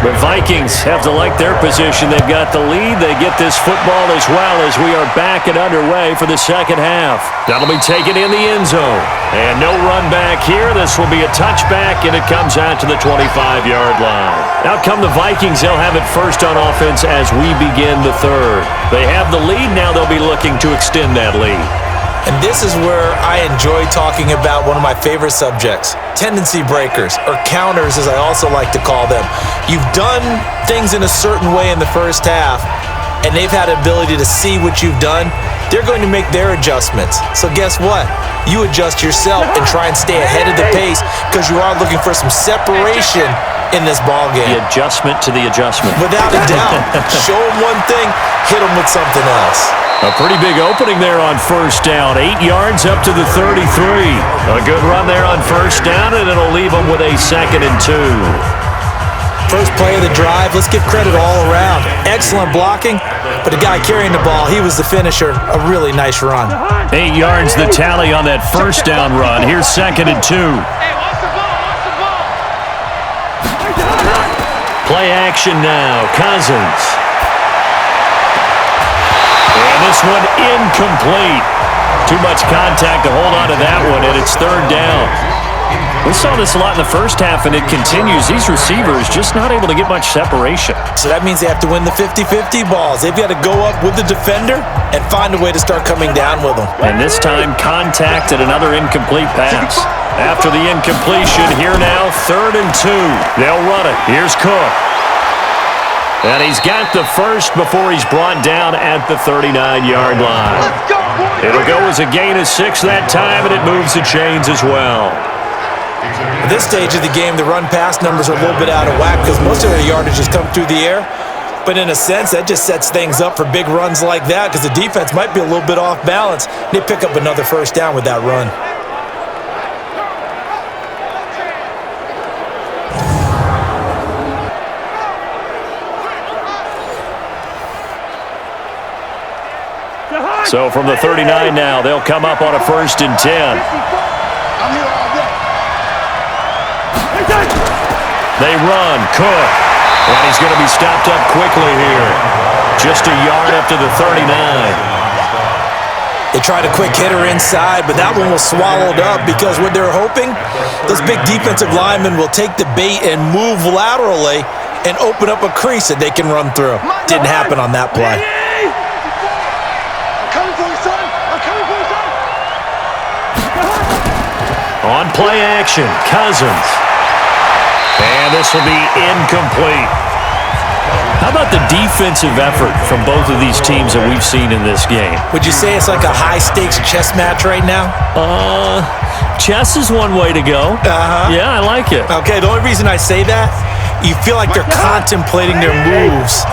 The Vikings have to like their position. They've got the lead. They get this football as well as we are back and underway for the second half. That'll be taken in the end zone. And no run back here. This will be a touchback, and it comes out to the 25-yard line. Out come the Vikings. They'll have it first on offense as we begin the third. They have the lead. Now they'll be looking to extend that lead. And this is where I enjoy talking about one of my favorite subjects, tendency breakers, or counters as I also like to call them. You've done things in a certain way in the first half, and they've had the ability to see what you've done. They're going to make their adjustments. So guess what? You adjust yourself and try and stay ahead of the pace because you are looking for some separation in this ball game. The adjustment to the adjustment. Without a doubt. Show them one thing, hit them with something else. A pretty big opening there on first down. 8 yards up to the 33. A good run there on first down, and it'll leave them with a 2nd and 2. First play of the drive, let's give credit all around. Excellent blocking, but the guy carrying the ball, he was the finisher. A really nice run. 8 yards the tally on that first down run. Here's 2nd and 2. Play action now. Cousins. And this one incomplete. Too much contact to hold on to that one, and it's 3rd down. We saw this a lot in the first half, and it continues. These receivers just not able to get much separation. So that means they have to win the 50-50 balls. They've got to go up with the defender and find a way to start coming down with them. And this time, contact and another incomplete pass. After the incompletion, here now, 3rd and 2. They'll run it. Here's Cook. And he's got the first before he's brought down at the 39-yard line. It'll go as a gain of 6 that time, and it moves the chains as well. At this stage of the game, the run-pass numbers are a little bit out of whack because most of their yardage has come through the air. But in a sense, that just sets things up for big runs like that because the defense might be a little bit off balance. They pick up another first down with that run. So from the 39 now, they'll come up on a 1st and 10. They run. Cook. And he's going to be stopped up quickly here. Just a yard up to the 39. They tried a quick hitter inside, but that one was swallowed up because what they're hoping, those big defensive linemen will take the bait and move laterally and open up a crease that they can run through. Didn't happen on that play. On play action, Cousins. And this will be incomplete. How about the defensive effort from both of these teams that we've seen in this game? Would you say it's like a high-stakes chess match right now? Chess is one way to go. Yeah, I like it. Okay, the only reason I say that, you feel like they're contemplating their moves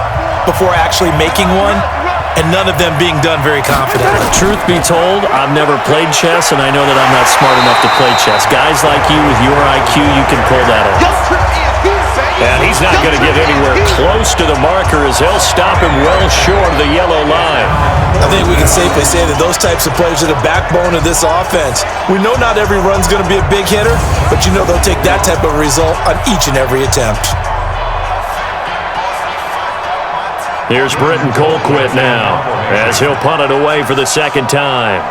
before actually making one, and none of them being done very confidently. Truth be told, I've never played chess, and I know that I'm not smart enough to play chess. Guys like you with your IQ, you can pull that off. And he's not going to get anywhere close close to the marker as they'll stop him well short of the yellow line. I think we can safely say that those types of players are the backbone of this offense. We know not every run's going to be a big hitter, but you know they'll take that type of result on each and every attempt. Here's Britton Colquitt now as he'll punt it away for the second time.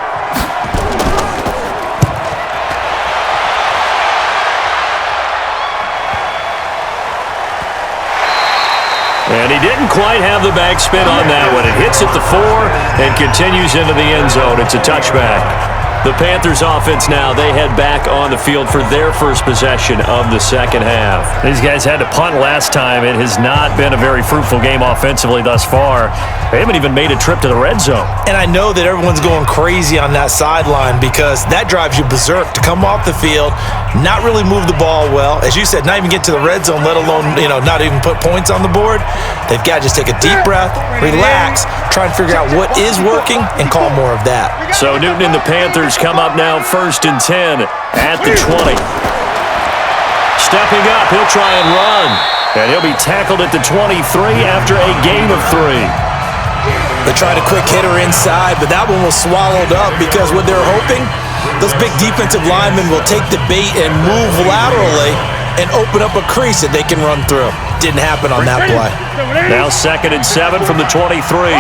And he didn't quite have the backspin on that one. It hits at the 4 and continues into the end zone. It's a touchback. The Panthers offense now, they head back on the field for their first possession of the second half. These guys had to punt last time. It has not been a very fruitful game offensively thus far. They haven't even made a trip to the red zone. And I know that everyone's going crazy on that sideline because that drives you berserk to come off the field, not really move the ball well. As you said, not even get to the red zone, let alone, not even put points on the board. They've got to just take a deep breath, relax, try and figure out what is working and call more of that. So Newton and the Panthers come up now 1st and 10 at the 20. Stepping up, he'll try and run. And he'll be tackled at the 23 after a gain of 3. They tried a quick hitter inside, but that one was swallowed up because what they're hoping, those big defensive linemen will take the bait and move laterally and open up a crease that they can run through. Didn't happen on that play. Now 2nd and 7 from the 23.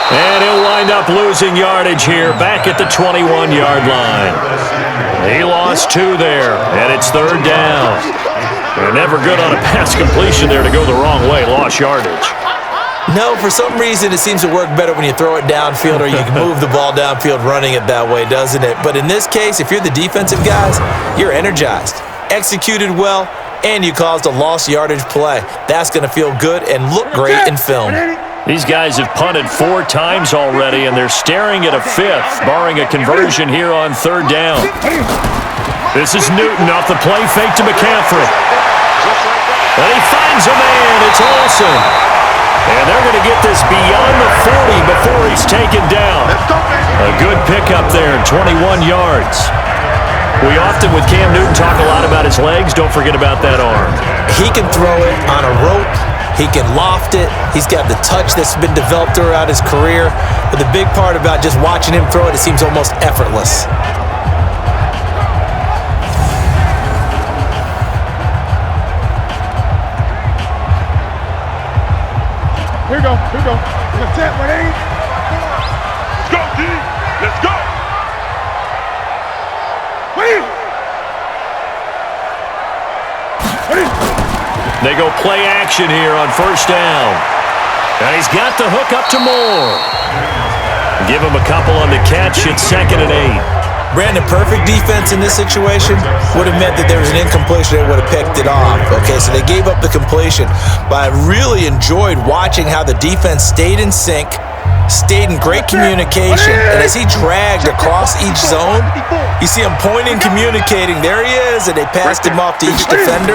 And he'll wind up losing yardage here back at the 21-yard line. He lost 2 there, and it's 3rd down. They're never good on a pass completion there to go the wrong way. Lost yardage. No, for some reason it seems to work better when you throw it downfield or you can move the ball downfield running it that way, doesn't it? But in this case, if you're the defensive guys, you're energized, executed well, and you caused a lost yardage play. That's going to feel good and look great in film. These guys have punted 4 times already, and they're staring at a 5th, barring a conversion here on 3rd down. This is Newton off the play fake to McCaffrey. And he finds a man. It's Olsen. And they're going to get this beyond the 40 before he's taken down. A good pickup there, 21 yards. We often, with Cam Newton, talk a lot about his legs. Don't forget about that arm. He can throw it on a rope. He can loft it. He's got the touch that's been developed throughout his career. But the big part about just watching him throw it seems almost effortless. Here we go. Let's go, D. Let's go. They go play action here on 1st down. And he's got the hook up to Moore. Give him a couple on the catch. It's 2nd and 8. Brandon, perfect defense in this situation would have meant that there was an incompletion. They would have picked it off. Okay, so they gave up the completion. But I really enjoyed watching how the defense stayed in sync, stayed in great communication, and as he dragged across each zone, you see him pointing, communicating. There he is, and they passed him off to each defender.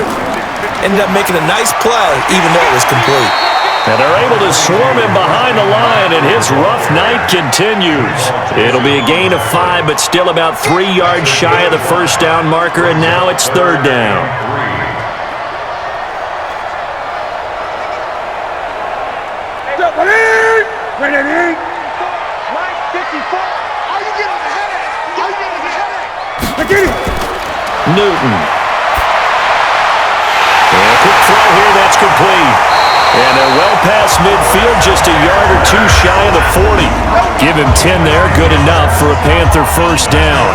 Ended up making a nice play, even though it was complete. And they're able to swarm him behind the line, and his rough night continues. It'll be a gain of 5, but still about 3 yards shy of the 1st down marker, and now it's 3rd down. Newton. And a quick throw here, that's complete. And they're well past midfield, just a yard or 2 shy of the 40. Give him 10 there, good enough for a Panther 1st down.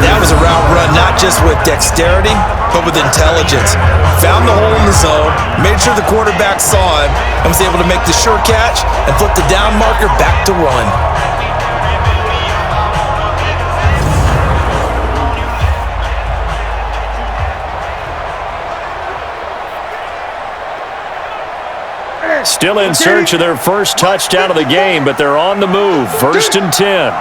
That was a route run not just with dexterity, but with intelligence. Found the hole in the zone, made sure the quarterback saw him, and was able to make the sure catch and flip the down marker back to run. Still in search of their first touchdown of the game, but they're on the move. 1st and 10.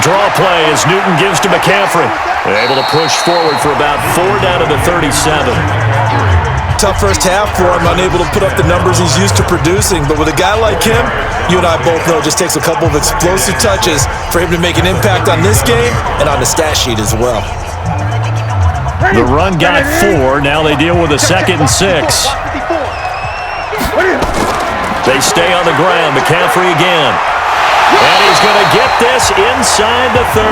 Draw play as Newton gives to McCaffrey. They're able to push forward for about 4 down to the 37. tough first half for him, unable to put up the numbers he's used to producing. But with a guy like him, you and I both know it just takes a couple of explosive touches for him to make an impact on this game and on the stat sheet as well. The run got 4. Now they deal with a 2nd and 6. They stay on the ground. McCaffrey again. And he's going to get this inside the 30.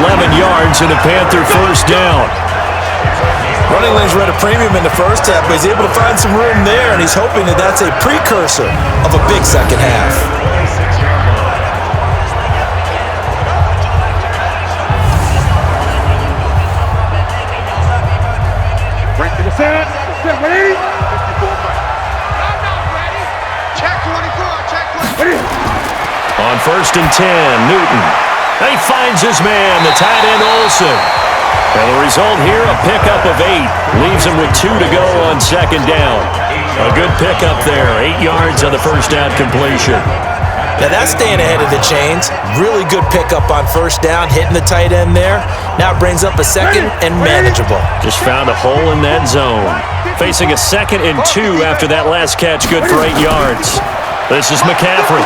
11 yards and a Panther first down. Running lanes were at a premium in the first half, but he's able to find some room there, and he's hoping that that's a precursor of a big second half. Right to the center. Set, ready? 54 Mike. I'm not ready. Check 24. Check 24. On 1st and 10, Newton. He finds his man, the tight end Olsen. And the result here, a pickup of 8. Leaves him with 2 to go on 2nd down. A good pickup there, 8 yards on the first down completion. Now that's staying ahead of the chains. Really good pickup on first down, hitting the tight end there. Now it brings up a 2nd and manageable. Just found a hole in that zone. Facing a 2nd and 2 after that last catch, good for 8 yards. This is McCaffrey.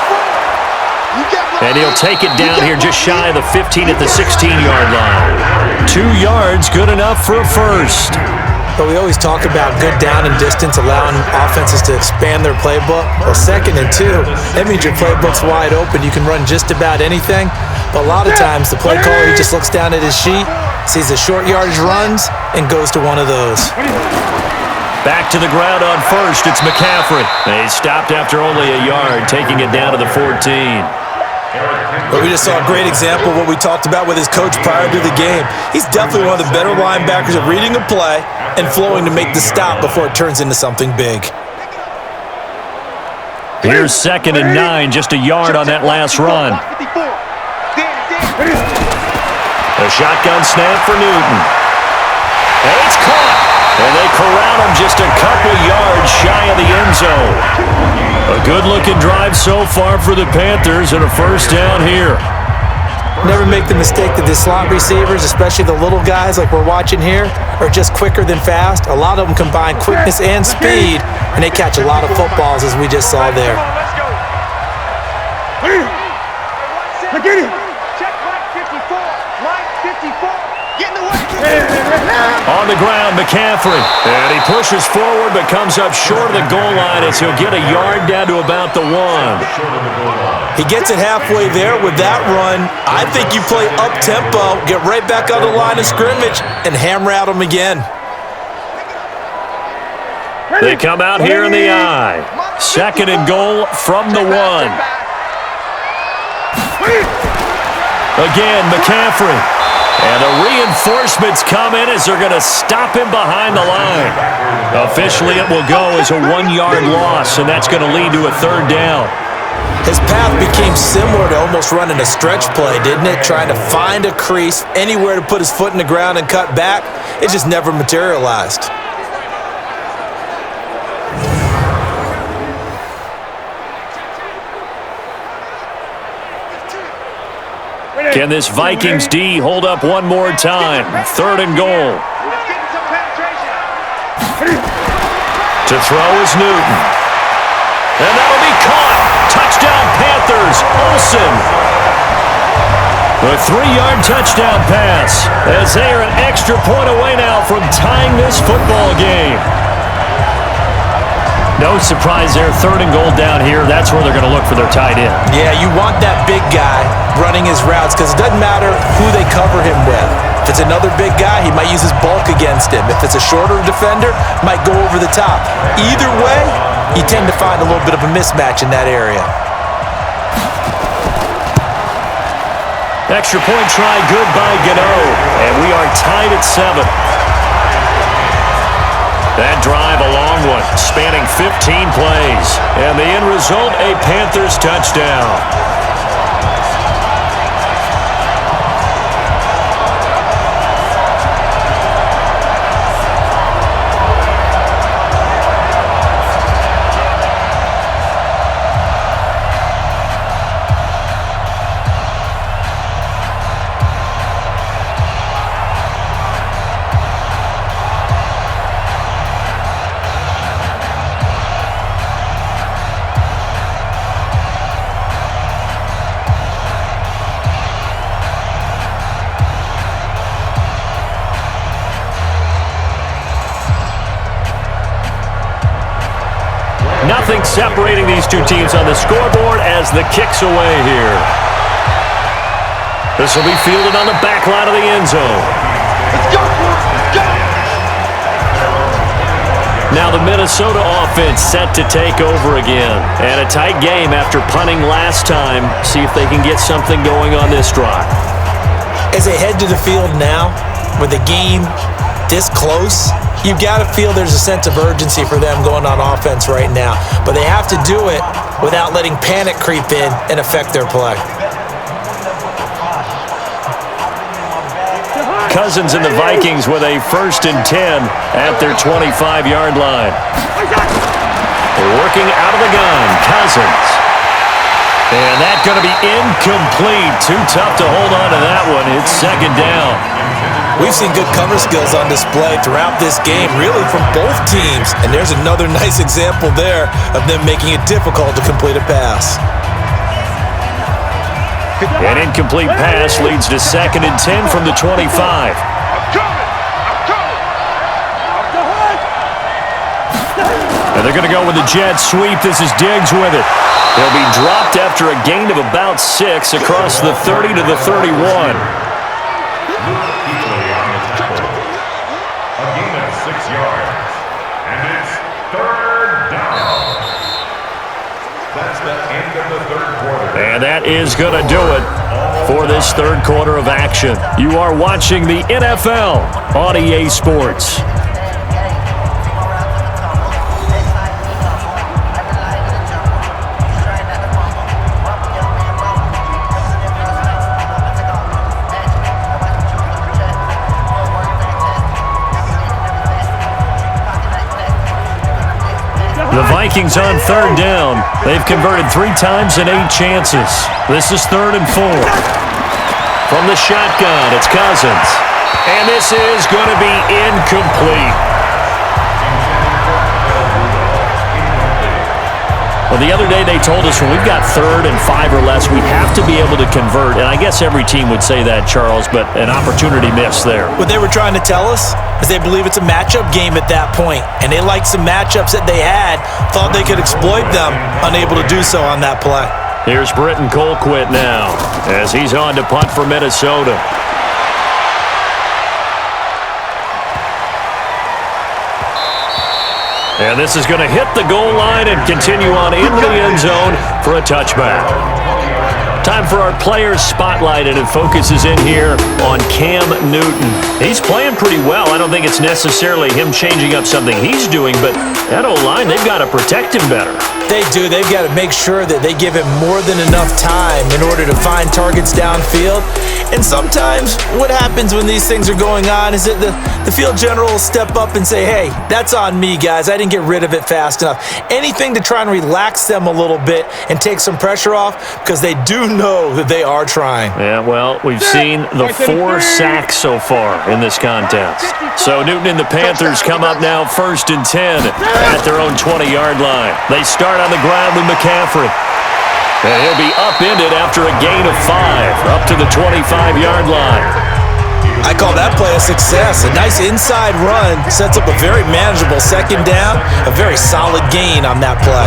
And he'll take it down here just shy of the 15 at the 16-yard line. 2 yards, good enough for a first. But we always talk about good down and distance, allowing offenses to expand their playbook. Well, 2nd and 2, that means your playbook's wide open. You can run just about anything. But a lot of times, the play caller, he just looks down at his sheet, sees the short yardage runs, and goes to one of those. Back to the ground on first, it's McCaffrey. He stopped after only a yard, taking it down to the 14. But we just saw a great example of what we talked about with his coach prior to the game. He's definitely one of the better linebackers at reading a play and flowing to make the stop before it turns into something big. Here's 2nd and 9, just a yard on that last run. A shotgun snap for Newton. And it's caught. And they corral him just a couple yards shy of the end zone. A good-looking drive so far for the Panthers and a first down here. Never make the mistake that the slot receivers, especially the little guys like we're watching here, are just quicker than fast. A lot of them combine quickness and speed, and they catch a lot of footballs, as we just saw there. Get him. Check line 54. Line 54. Get in the way. On the ground, McCaffrey. And he pushes forward but comes up short of the goal line as he'll get a yard down to about the 1. He gets it halfway there with that run. I think you play up-tempo, get right back on the line of scrimmage, and hammer at him again. They come out here in the eye. 2nd and goal from the 1. Again, McCaffrey. And the reinforcements come in as they're going to stop him behind the line. Officially, it will go as a 1-yard loss, and that's going to lead to a 3rd down. His path became similar to almost running a stretch play, didn't it? Trying to find a crease, anywhere to put his foot in the ground and cut back. It just never materialized. Can this Vikings D hold up one more time? 3rd and goal. To throw is Newton. And that'll be caught. Touchdown Panthers. Olsen. A 3-yard touchdown pass as they are an extra point away now from tying this football game. No surprise there, 3rd and goal down here. That's where they're going to look for their tight end. Yeah, you want that big guy running his routes because it doesn't matter who they cover him with. If it's another big guy, he might use his bulk against him. If it's a shorter defender, might go over the top. Either way, you tend to find a little bit of a mismatch in that area. Extra point try, good by Gano. And we are tied at 7. That drive a long one, spanning 15 plays. And the end result, a Panthers touchdown. Nothing separating these two teams on the scoreboard as the kick's away here. This will be fielded on the back line of the end zone. Let's go, let's go! Now the Minnesota offense set to take over again. And a tight game after punting last time. See if they can get something going on this drive. As they head to the field now, with the game this close, you've got to feel there's a sense of urgency for them going on offense right now. But they have to do it without letting panic creep in and affect their play. Cousins and the Vikings with a 1st and 10 at their 25-yard line. Working out of the gun, Cousins. And that's going to be incomplete. Too tough to hold on to that one. It's 2nd down. We've seen good cover skills on display throughout this game, really from both teams. And there's another nice example there of them making it difficult to complete a pass. An incomplete pass leads to 2nd and 10 from the 25. I'm coming! And they're going to go with the jet sweep. This is Diggs with it. He'll be dropped after a gain of about 6 across the 30 to the 31. A gain of 6 yards. And it's 3rd down. That's the end of the 3rd quarter. And that is going to do it for this 3rd quarter of action. You are watching the NFL on EA Sports. The Vikings on 3rd down. They've converted 3 times in 8 chances. This is 3rd and 4. From the shotgun, it's Cousins. And this is going to be incomplete. Well, the other day they told us when we've got 3rd and 5 or less, we have to be able to convert. And I guess every team would say that, Charles, but an opportunity missed there. What they were trying to tell us is they believe it's a matchup game at that point. And they liked some matchups that they had, thought they could exploit them, unable to do so on that play. Here's Britton Colquitt now as he's on to punt for Minnesota. And this is going to hit the goal line and continue on into the end zone for a touchback. Time for our players spotlight, and it focuses in here on Cam Newton. He's playing pretty well. I don't think it's necessarily him changing up something he's doing, but that O-line, they've got to protect him better. They do. They've got to make sure that they give him more than enough time in order to find targets downfield. And sometimes what happens when these things are going on is that the field general will step up and say, hey, that's on me, guys. I didn't get rid of it fast enough. Anything to try and relax them a little bit and take some pressure off, because they do know that they are trying. Yeah, well, we've seen the 4 sacks so far in this contest. So Newton and the Panthers come up now 1st and 10 at their own 20-yard line. They start on the ground with McCaffrey. And he'll be upended after a gain of 5 up to the 25-yard line. I call that play a success. A nice inside run sets up a very manageable 2nd down, a very solid gain on that play.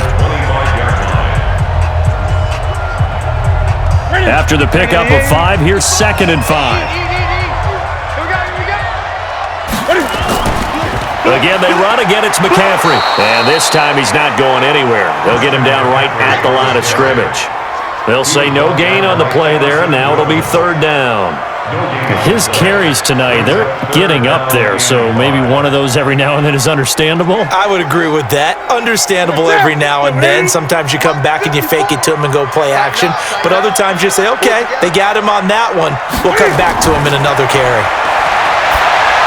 After the pickup of 5, here's 2nd and 5. Again, they run. Again, it's McCaffrey. And this time he's not going anywhere. They'll get him down right at the line of scrimmage. They'll say no gain on the play there, and now it'll be 3rd down. His carries tonight, they're getting up there, so maybe one of those every now and then is understandable. I would agree with that. Understandable every now and then. Sometimes you come back and you fake it to him and go play action. But other times you say, okay, they got him on that one. We'll come back to him in another carry.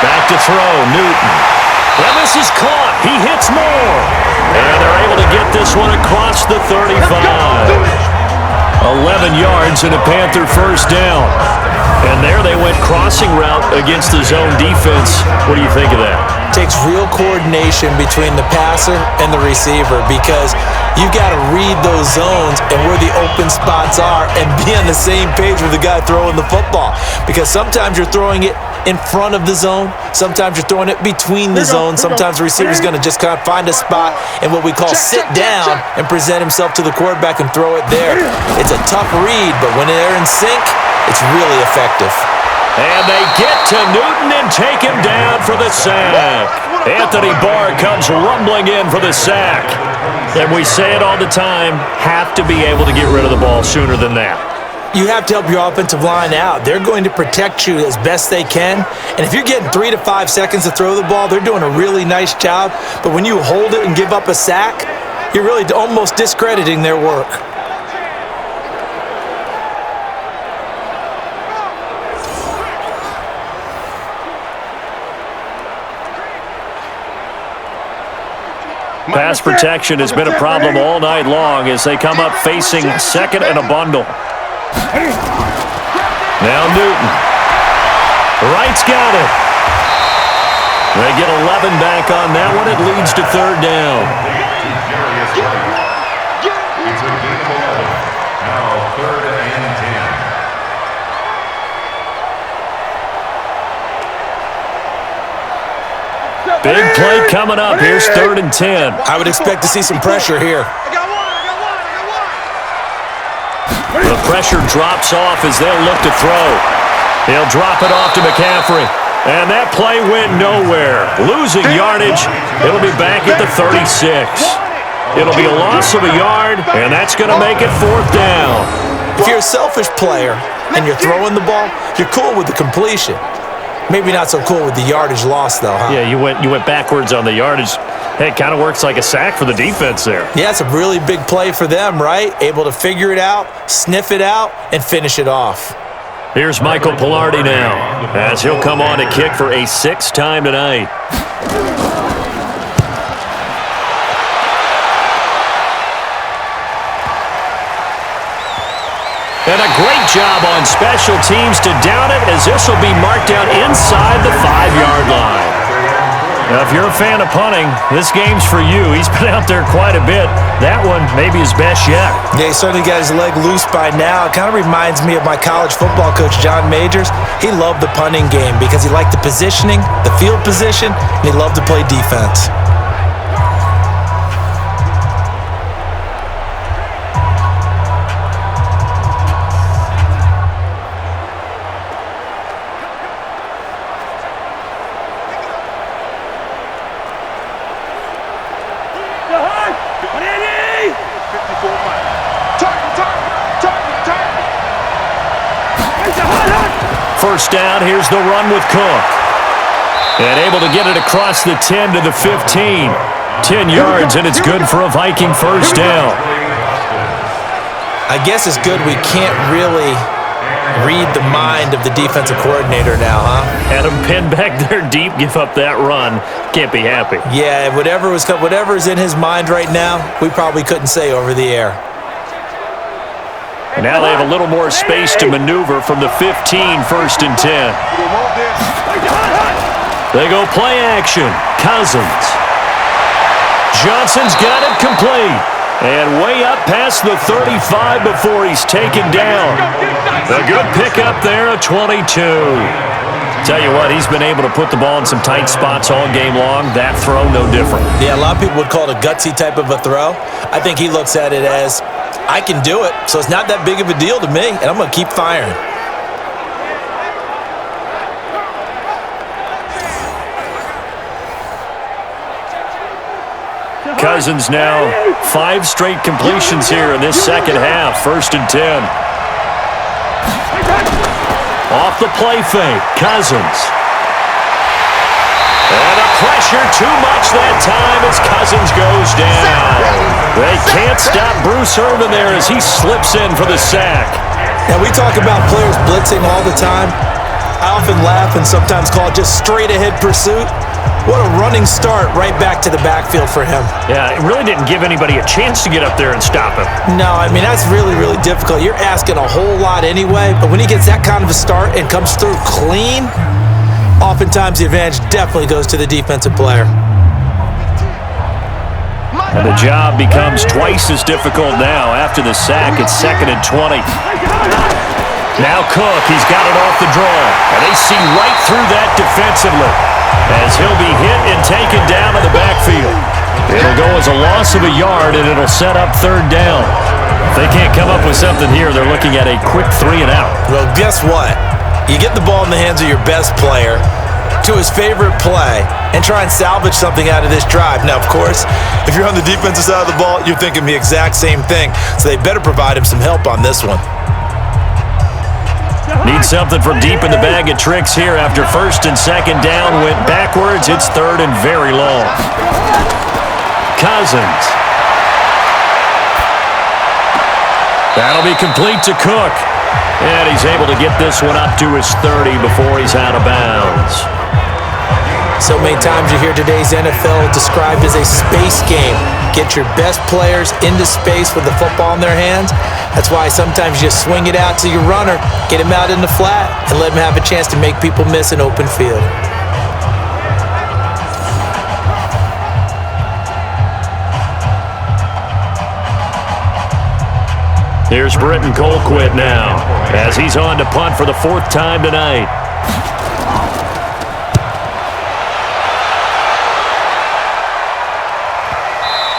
Back to throw, Newton. And this is caught. He hits more. And they're able to get this one across the 35. 11 yards and a Panther 1st down. And there they went crossing route against the zone defense. What do you think of that? Takes real coordination between the passer and the receiver, because you've got to read those zones and where the open spots are and be on the same page with the guy throwing the football. Because sometimes you're throwing it in front of the zone. Sometimes you're throwing it between the zones. Sometimes the receiver's going to just kind of find a spot and what we call sit down and present himself to the quarterback and throw it there. It's a tough read, but when they're in sync, it's really effective. And they get to Newton and take him down for the sack. Anthony Barr comes rumbling in for the sack. And we say it all the time, have to be able to get rid of the ball sooner than that. You have to help your offensive line out. They're going to protect you as best they can. And if you're getting 3 to 5 seconds to throw the ball, they're doing a really nice job. But when you hold it and give up a sack, you're really almost discrediting their work. Pass protection has been a problem all night long as they come up facing second and a bundle. Now Newton. Wright's got it. They get 11 back on that one. It leads to third down. It's a game of 11. Now third and 10. Big play coming up. Here's third and 10. I would expect to see some pressure here. The pressure drops off as they'll look to throw. He'll drop it off to McCaffrey. And that play went nowhere. Losing yardage. It'll be back at the 36. It'll be a loss of a yard, and that's going to make it fourth down. If you're a selfish player and you're throwing the ball, you're cool with the completion. Maybe not so cool with the yardage loss, though, huh? Yeah, you went backwards on the yardage. Hey, it kind of works like a sack for the defense there. Yeah, it's a really big play for them, right? Able to figure it out, sniff it out, and finish it off. Here's Michael Pilardi now, as he'll come on to kick for a 6th time tonight. And a great job on special teams to down it, as this will be marked down inside the 5-yard line. Now, if you're a fan of punting, this game's for you. He's been out there quite a bit. That one maybe his best yet. Yeah, he certainly got his leg loose by now. It kind of reminds me of my college football coach, John Majors. He loved the punting game because he liked the positioning, the field position, and he loved to play defense. First down, here's the run with Cook. And able to get it across the 10 to the 15. 10 yards, and it's good for a Viking first down. I guess it's good we can't really read the mind of the defensive coordinator now, huh? Had him pinned back there deep, give up that run. Can't be happy. Yeah, whatever's in his mind right now, we probably couldn't say over the air. And now they have a little more space to maneuver from the 15, first and 10. They go play action. Cousins. Johnson's got it complete. And way up past the 35 before he's taken down. A good pickup there, a 22. Tell you what, he's been able to put the ball in some tight spots all game long. That throw, no different. Yeah, a lot of people would call it a gutsy type of a throw. I think he looks at it as, I can do it, so it's not that big of a deal to me, and I'm going to keep firing. Cousins now 5 straight completions here in this second half. First and 10. Off the play fake, Cousins. And a pressure too much that time as Cousins goes down. They can't stop Bruce Irvin there as he slips in for the sack. Now, we talk about players blitzing all the time. I often laugh and sometimes call it just straight-ahead pursuit. What a running start right back to the backfield for him. Yeah, it really didn't give anybody a chance to get up there and stop him. No, I mean, that's really, really difficult. You're asking a whole lot anyway, but when he gets that kind of a start and comes through clean, oftentimes the advantage definitely goes to the defensive player. And the job becomes twice as difficult now after the sack. It's second and 20. Now Cook, he's got it off the draw. And they see right through that defensively as he'll be hit and taken down to the backfield. It'll go as a loss of a yard, and it'll set up third down. If they can't come up with something here, they're looking at a quick 3 and out. Well, guess what? You get the ball in the hands of your best player to his favorite play and try and salvage something out of this drive. Now, of course, if you're on the defensive side of the ball, you're thinking the exact same thing. So they better provide him some help on this one. Need something from deep in the bag of tricks here after first and second down went backwards. It's third and very long. Cousins. That'll be complete to Cook. And he's able to get this one up to his 30 before he's out of bounds. So many times you hear today's NFL described as a space game. Get your best players into space with the football in their hands. That's why sometimes you just swing it out to your runner, get him out in the flat, and let him have a chance to make people miss an open field. Here's Britton Colquitt now as he's on to punt for the 4th time tonight.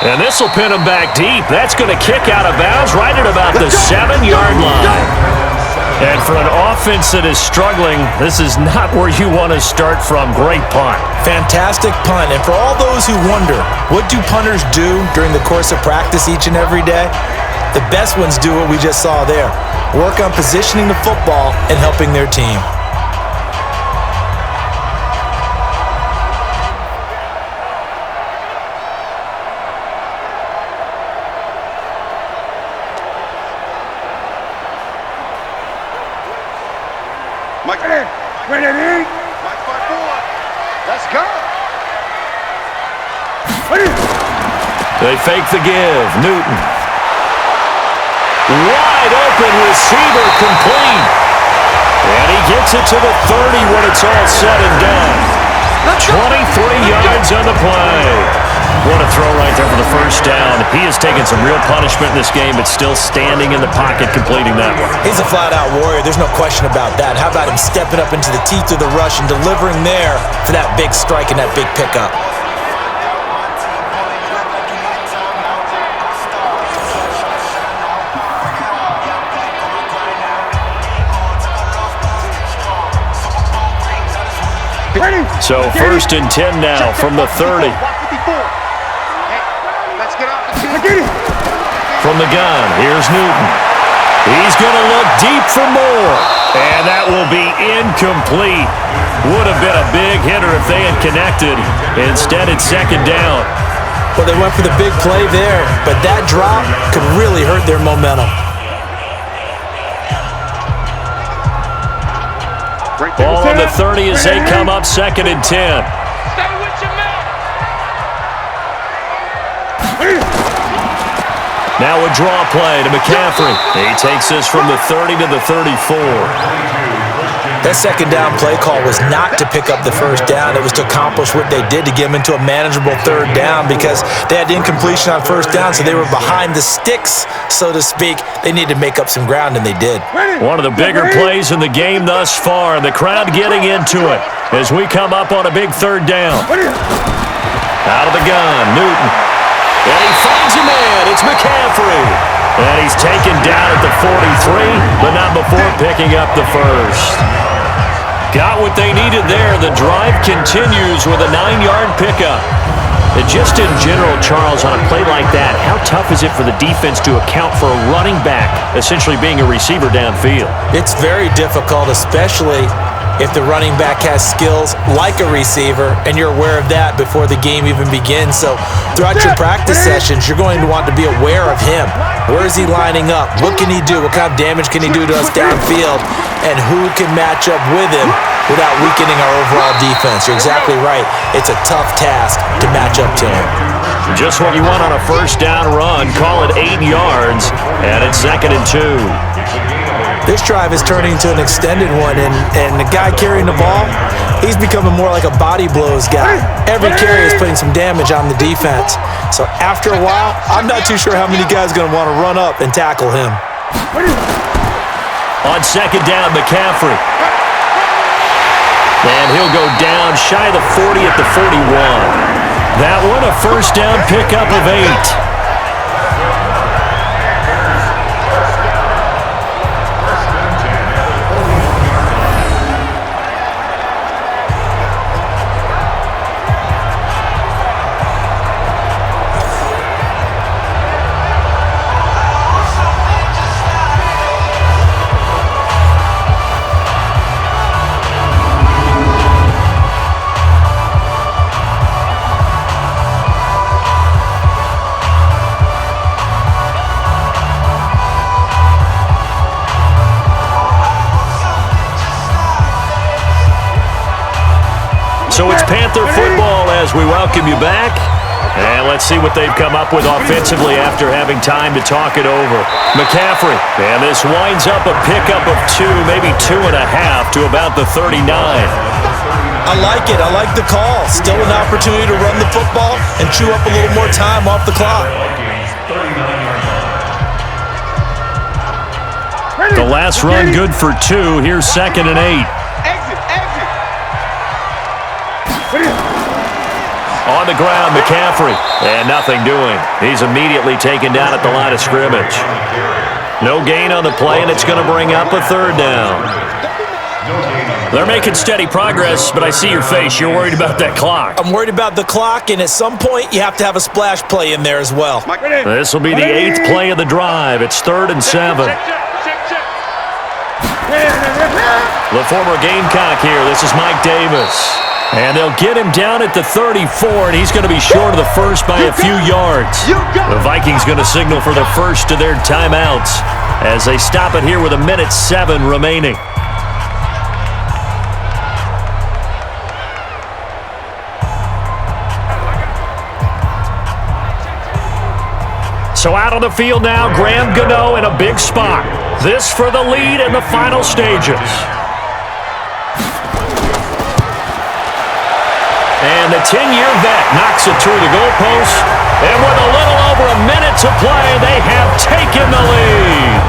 And this will pin him back deep. That's going to kick out of bounds right at about the 7-yard line. And for an offense that is struggling, this is not where you want to start from. Great punt. Fantastic punt. And for all those who wonder, what do punters do during the course of practice each and every day? The best ones do what we just saw there. Work on positioning the football and helping their team. Mike, ready? Mike 5-4. Let's go. They fake the give. Newton. Wide open receiver complete. And he gets it to the 30 when it's all said and done. 23 yards on the play. What a throw right there for the first down. He has taken some real punishment in this game, but still standing in the pocket completing that one. He's a flat-out warrior. There's no question about that. How about him stepping up into the teeth of the rush and delivering there for that big strike and that big pickup? So 1st and 10 now from the 30. From the gun, here's Newton. He's going to look deep for more. And that will be incomplete. Would have been a big hitter if they had connected. Instead, it's 2nd down. Well, they went for the big play there, but that drop could really hurt their momentum. Ball on the 30 as they come up 2nd and 10. Stay with your man. Now a draw play to McCaffrey. He takes this from the 30 to the 34. That 2nd down play call was not to pick up the 1st down. It was to accomplish what they did to get them into a manageable 3rd down because they had incompletion on 1st down, so they were behind the sticks, so to speak. They needed to make up some ground, and they did. One of the bigger plays in the game thus far. The crowd getting into it as we come up on a big 3rd down. Out of the gun, Newton. And he finds a man. It's McCaffrey. And he's taken down at the 43, but not before picking up the 1st. Got what they needed there. The drive continues with a 9-yard pickup. And just in general, Charles, on a play like that, how tough is it for the defense to account for a running back essentially being a receiver downfield? It's very difficult, especially if the running back has skills like a receiver, and you're aware of that before the game even begins. So throughout your practice sessions, you're going to want to be aware of him. Where is he lining up? What can he do? What kind of damage can he do to us downfield? And who can match up with him without weakening our overall defense? You're exactly right. It's a tough task to match up to him. Just what you want on a 1st down run. Call it 8 yards, and it's 2nd and 2. This drive is turning into an extended one, and the guy carrying the ball, he's becoming more like a body blows guy. Every carry is putting some damage on the defense. So after a while, I'm not too sure how many guys are going to want to run up and tackle him. On second down, McCaffrey. And he'll go down shy of the 40 at the 41. That one a first down pickup of 8. So it's Panther football as we welcome you back. And let's see what they've come up with offensively after having time to talk it over. McCaffrey, and this winds up a pickup of 2, maybe 2.5 to about the 39. I like it. I like the call. Still an opportunity to run the football and chew up a little more time off the clock. The last run good for 2. Here's 2nd and 8. On the ground, McCaffrey. And nothing doing. He's immediately taken down at the line of scrimmage. No gain on the play, and it's going to bring up a 3rd down. They're making steady progress, but I see your face. You're worried about that clock. I'm worried about the clock, and at some point, you have to have a splash play in there as well. This will be the 8th play of the drive. It's 3rd and 7. The former Gamecock here. This is Mike Davis. And they'll get him down at the 34, and he's going to be short of the first by a few yards. The Vikings going to signal for the first of their timeouts as they stop it here with 1:07 remaining. So out on the field now, Graham Gano in a big spot. This for the lead in the final stages. And the 10-year vet knocks it through the goalpost. And with a little over a minute to play, they have taken the lead.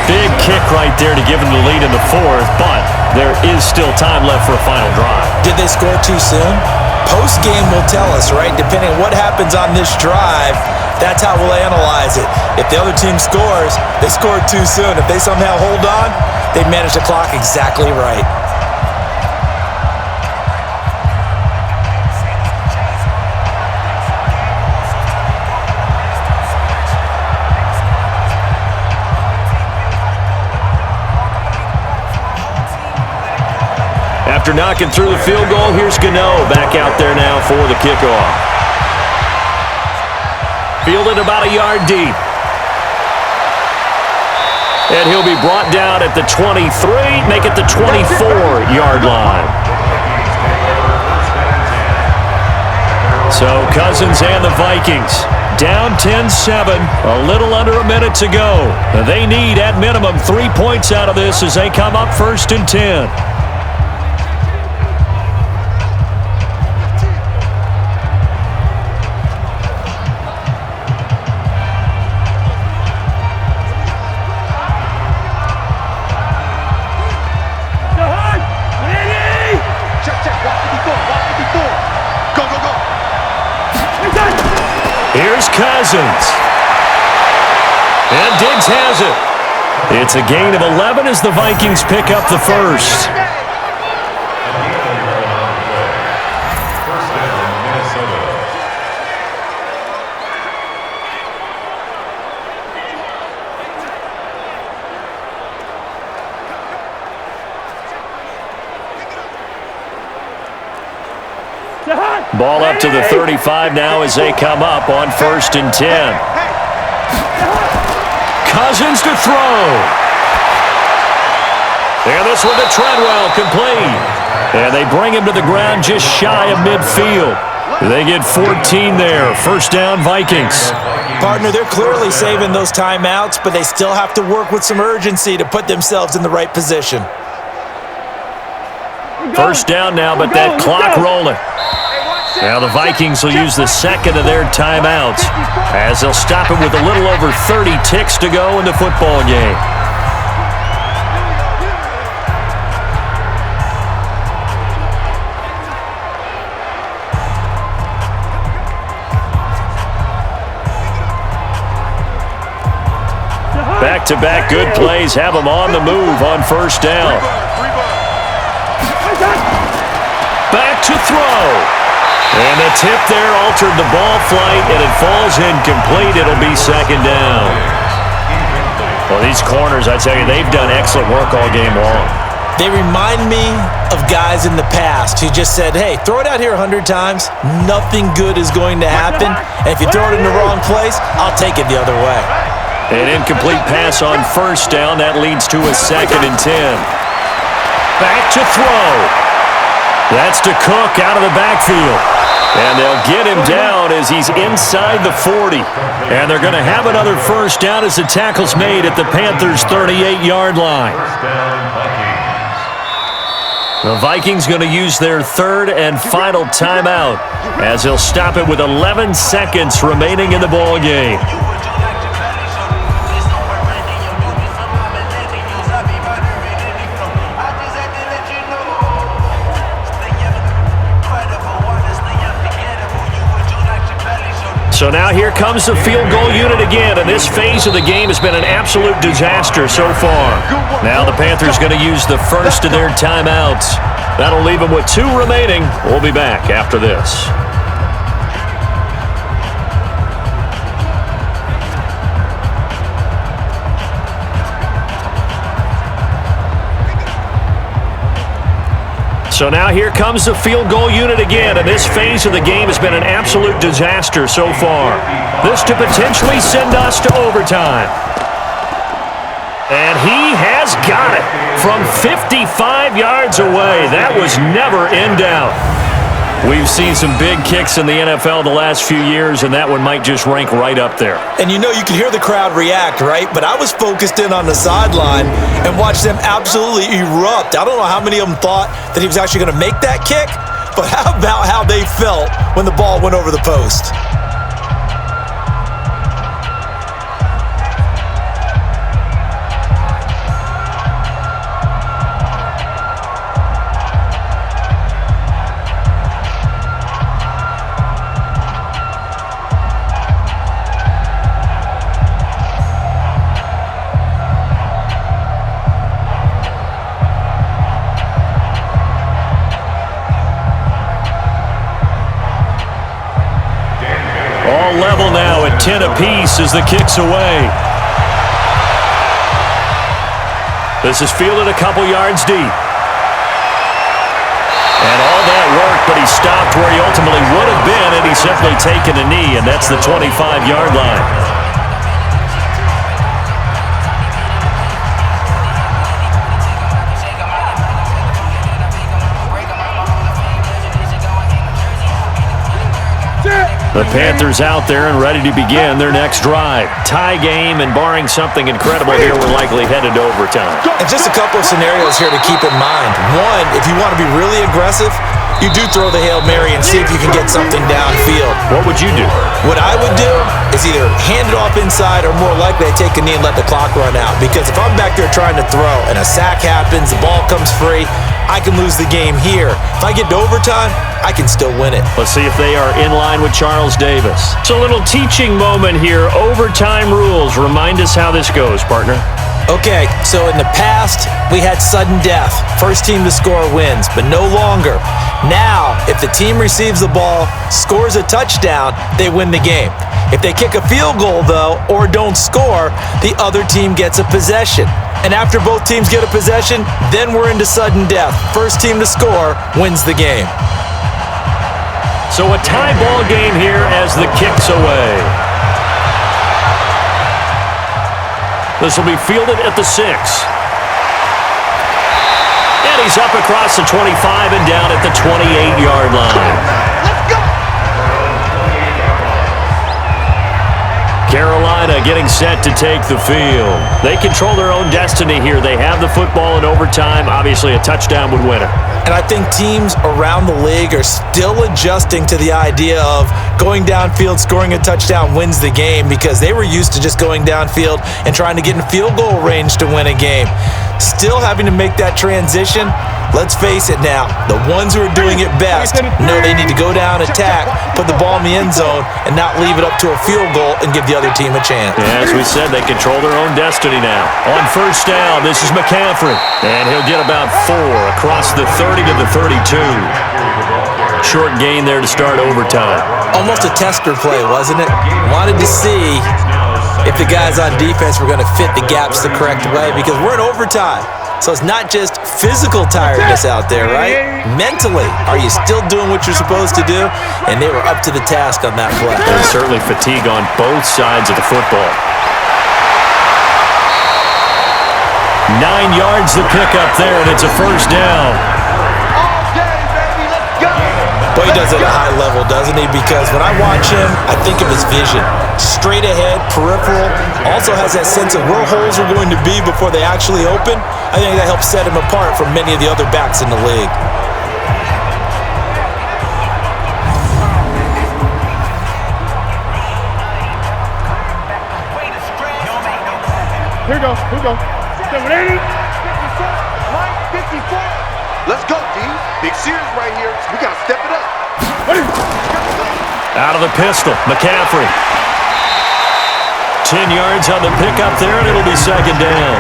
Big kick right there to give them the lead in the 4th, but there is still time left for a final drive. Did they score too soon? Post-game will tell us, right? Depending on what happens on this drive, that's how we'll analyze it. If the other team scores, they scored too soon. If they somehow hold on, they manage the clock exactly right. After knocking through the field goal, here's Gano back out there now for the kickoff. Fielded about a yard deep. And he'll be brought down at the 23, make it the 24-yard line. So Cousins and the Vikings down 10-7, a little under a minute to go. They need at minimum 3 points out of this as they come up 1st and 10. Here's Cousins. And Diggs has it. It's a gain of 11 as the Vikings pick up the first. Ball up to the 35 now as they come up on 1st and 10. Cousins to throw. And this one to Treadwell, complete. And they bring him to the ground just shy of midfield. They get 14 there. First down, Vikings. Partner, they're clearly saving those timeouts, but they still have to work with some urgency to put themselves in the right position. First down now, but that clock rolling. Now the Vikings will use the second of their timeouts as they'll stop it with a little over 30 ticks to go in the football game. Back-to-back good plays have them on the move on first down. Back to throw. And the tip there altered the ball flight, and it falls incomplete. It'll be second down. Well, these corners, I tell you, they've done excellent work all game long. They remind me of guys in the past who just said, hey, throw it out here 100 times. Nothing good is going to happen. And if you throw it in the wrong place, I'll take it the other way. An incomplete pass on first down. That leads to a 2nd and 10. Back to throw. That's to Cook out of the backfield. And they'll get him down as he's inside the 40. And they're going to have another first down as the tackle's made at the Panthers' 38-yard line. The Vikings going to use their 3rd and final timeout as they'll stop it with 11 seconds remaining in the ball game. So now here comes the field goal unit again, and this phase of the game has been an absolute disaster so far. Now the Panthers going to use the first of their timeouts. That'll leave them with 2 remaining. We'll be back after this. So now here comes the field goal unit again, and this phase of the game has been an absolute disaster so far. This to potentially send us to overtime. And he has got it from 55 yards away. That was never in doubt. We've seen some big kicks in the NFL the last few years, and that one might just rank right up there. And you know, you could hear the crowd react, right? But I was focused in on the sideline and watched them absolutely erupt. I don't know how many of them thought that he was actually going to make that kick, but how about how they felt when the ball went over the post? Level now at 10 apiece as the kick's away. This is fielded a couple yards deep. And all that work, but he stopped where he ultimately would have been, and he's simply taken a knee, and that's the 25-yard line. The Panthers out there and ready to begin their next drive. Tie game, and barring something incredible here, we're likely headed to overtime. And just a couple of scenarios here to keep in mind. One, if you want to be really aggressive, you do throw the Hail Mary and see if you can get something downfield. What would you do? What I would do is either hand it off inside, or more likely I take a knee and let the clock run out. Because if I'm back there trying to throw and a sack happens, the ball comes free, I can lose the game here. If I get to overtime, I can still win it. Let's see if they are in line with Charles Davis. It's a little teaching moment here. Overtime rules. Remind us how this goes, partner. Okay, so in the past, we had sudden death. First team to score wins, but no longer. Now, if the team receives the ball, scores a touchdown, they win the game. If they kick a field goal, though, or don't score, the other team gets a possession. And after both teams get a possession, then we're into sudden death. First team to score wins the game. So a tie ball game here as the kick's away. This will be fielded at the 6. And he's up across the 25 and down at the 28-yard line. Let's go! Carolina getting set to take the field. They control their own destiny here. They have the football in overtime. Obviously, a touchdown would win it. And I think teams around the league are still adjusting to the idea of going downfield, scoring a touchdown wins the game, because they were used to just going downfield and trying to get in field goal range to win a game. Still having to make that transition, Let's face it now, the ones who are doing it best know they need to go down, attack, put the ball in the end zone, and not leave it up to a field goal and give the other team a chance. Yeah, as we said, they control their own destiny now. On first down, this is McCaffrey, and he'll get about 4 across the 30 to the 32. Short gain there to start overtime. Almost a tester play, wasn't it? Wanted to see if the guys on defense were going to fit the gaps the correct way, because we're in overtime. So it's not just physical tiredness out there, right? Mentally, are you still doing what you're supposed to do? And they were up to the task on that play. There's certainly fatigue on both sides of the football. 9 yards to pick up there, and it's a first down. Boy, he does it at a high level, doesn't he? Because when I watch him, I think of his vision. Straight ahead, peripheral, also has that sense of where holes are going to be before they actually open. I think that helps set him apart from many of the other backs in the league. Here we go. 780, 54, line 54. Let's go, D. Big series right here. We got to step it up. Out of the pistol, McCaffrey. 10 yards on the pickup there, and it'll be second down.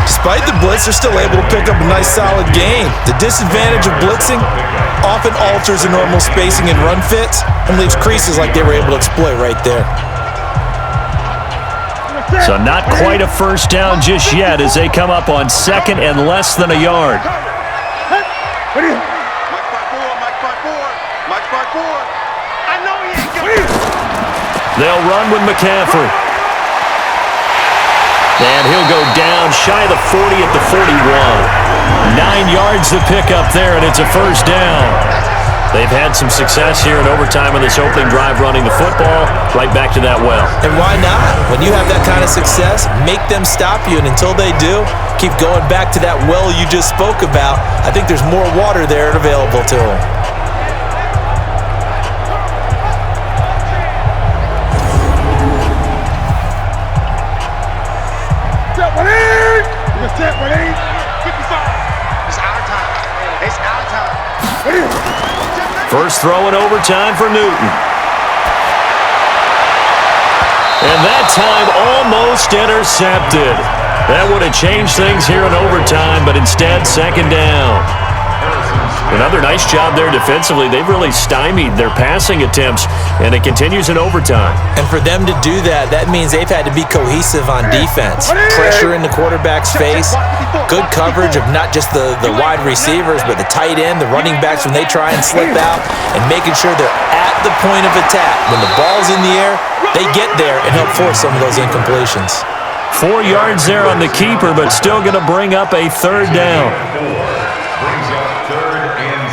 Despite the blitz, they're still able to pick up a nice, solid gain. The disadvantage of blitzing often alters the normal spacing and run fits and leaves creases like they were able to exploit right there. So not quite a first down just yet as they come up on second and less than a yard. They'll run with McCaffrey. And he'll go down shy of the 40 at the 41. 9 yards to pick up there, and it's a first down. They've had some success here in overtime on this opening drive running the football. Right back to that well. And why not? When you have that kind of success, make them stop you, and until they do, keep going back to that well you just spoke about. I think there's more water there available to them. Set, ready? 55. It's our time. It's our time. First throw in overtime for Newton. And that time almost intercepted. That would have changed things here in overtime, but instead second down. Another nice job there defensively. They've really stymied their passing attempts, and it continues in overtime. And for them to do that, that means they've had to be cohesive on defense. Pressure in the quarterback's face, good coverage of not just the wide receivers, but the tight end, the running backs when they try and slip out, and making sure they're at the point of attack. When the ball's in the air, they get there and help force some of those incompletions. 4 yards there on the keeper, but still going to bring up a third down. Brings up 3rd and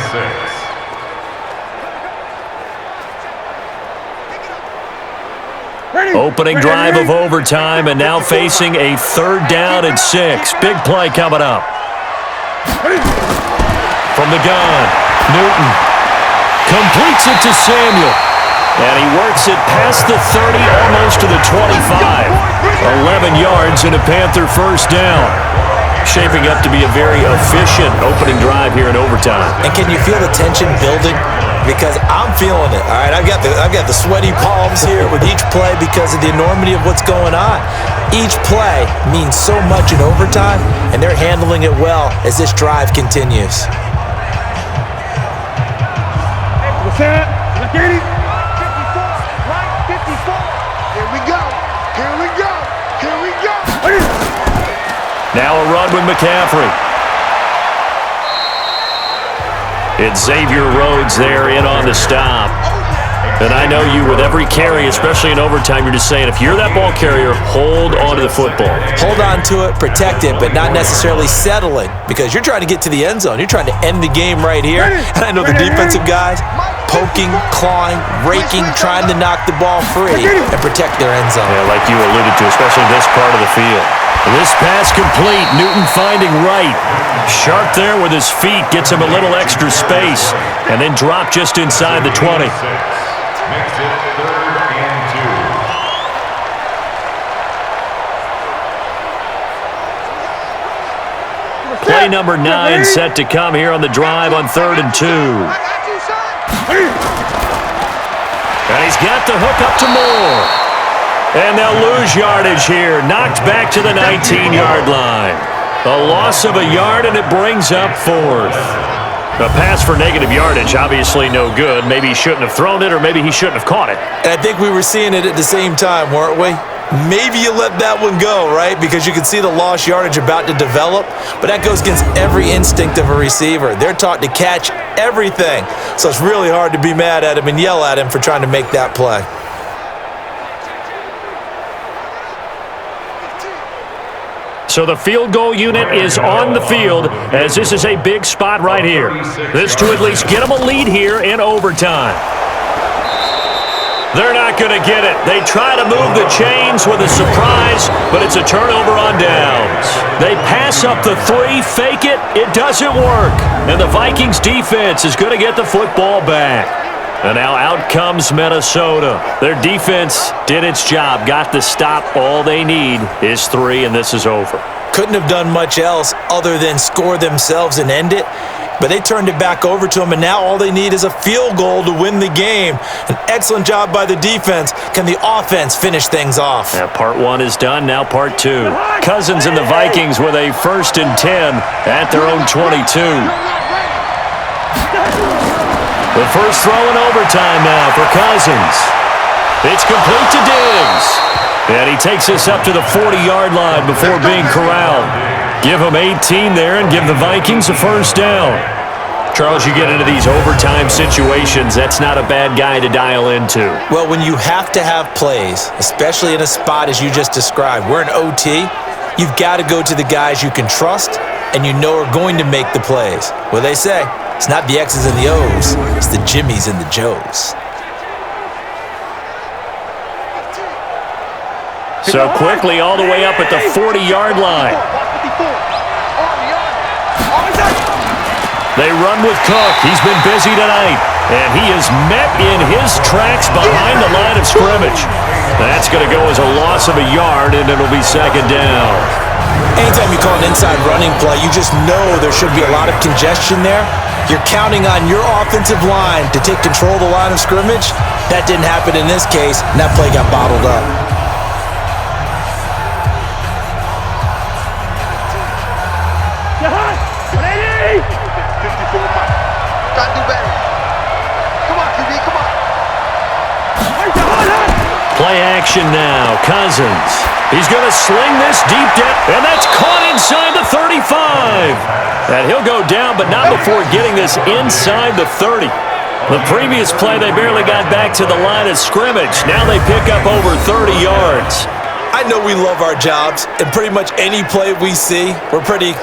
6. Opening drive of overtime, and now facing a third down and 6. Big play coming up. From the gun, Newton completes it to Samuel. And he works it past the 30, almost to the 25. 11 yards and a Panther first down. Shaping up to be a very efficient opening drive here in overtime. And can you feel the tension building? Because I'm feeling it. All right, I've got the sweaty palms here with each play because of the enormity of what's going on. Each play means so much in overtime, and they're handling it well as this drive continues. What's that? Look at it. 54, line 54. Here we go. Here we go. Here we go. Now a run with McCaffrey. It's Xavier Rhodes there in on the stop. And I know you, with every carry, especially in overtime, you're just saying, if you're that ball carrier, hold on to the football. Hold on to it, protect it, but not necessarily settle it, because you're trying to get to the end zone. You're trying to end the game right here. And I know the defensive guys poking, clawing, raking, trying to knock the ball free and protect their end zone. Yeah, like you alluded to, especially this part of the field. This pass complete. Newton finding right. Sharp there with his feet. Gets him a little extra space. And then drop just inside the 20. Makes it 3rd and 2. Play Play number 9 set to come here on the drive on 3rd and 2. And he's got the hook up to Moore. And they'll lose yardage here. Knocked back to the 19-yard line. A loss of a yard, and it brings up 4th. A pass for negative yardage, obviously no good. Maybe he shouldn't have thrown it, or maybe he shouldn't have caught it. And I think we were seeing it at the same time, weren't we? Maybe you let that one go, right? Because you can see the lost yardage about to develop, but that goes against every instinct of a receiver. They're taught to catch everything, so it's really hard to be mad at him and yell at him for trying to make that play. So the field goal unit is on the field, as this is a big spot right here. This to at least get them a lead here in overtime. They're not going to get it. They try to move the chains with a surprise, but it's a turnover on downs. They pass up the 3, fake it. It doesn't work. And the Vikings defense is going to get the football back. And now out comes Minnesota. Their defense did its job, got the stop. All they need is 3, and this is over. Couldn't have done much else other than score themselves and end it. But they turned it back over to them, and now all they need is a field goal to win the game. An excellent job by the defense. Can the offense finish things off? Yeah, part 1 is done, now part 2. Cousins and the Vikings with a 1st and 10 at their own 22. The first throw in overtime now for Cousins. It's complete to Diggs. And he takes us up to the 40-yard line before being corralled. Give him 18 there and give the Vikings a 1st down. Charles, you get into these overtime situations, that's not a bad guy to dial into. Well, when you have to have plays, especially in a spot as you just described, we're in OT, you've got to go to the guys you can trust and you know are going to make the plays. What they say, it's not the X's and the O's, it's the Jimmies and the Joes. So quickly all the way up at the 40-yard line. They run with Cook. He's been busy tonight. And he is met in his tracks behind the line of scrimmage. That's going to go as a loss of a yard, and it'll be 2nd down. Anytime you call an inside running play, you just know there should be a lot of congestion there. You're counting on your offensive line to take control of the line of scrimmage. That didn't happen in this case, and that play got bottled up. Play action now. Cousins. He's going to sling this deep down, and that's caught inside the 35. And he'll go down, but not before getting this inside the 30. The previous play, they barely got back to the line of scrimmage. Now they pick up over 30 yards. I know we love our jobs, and pretty much any play we see, we're pretty,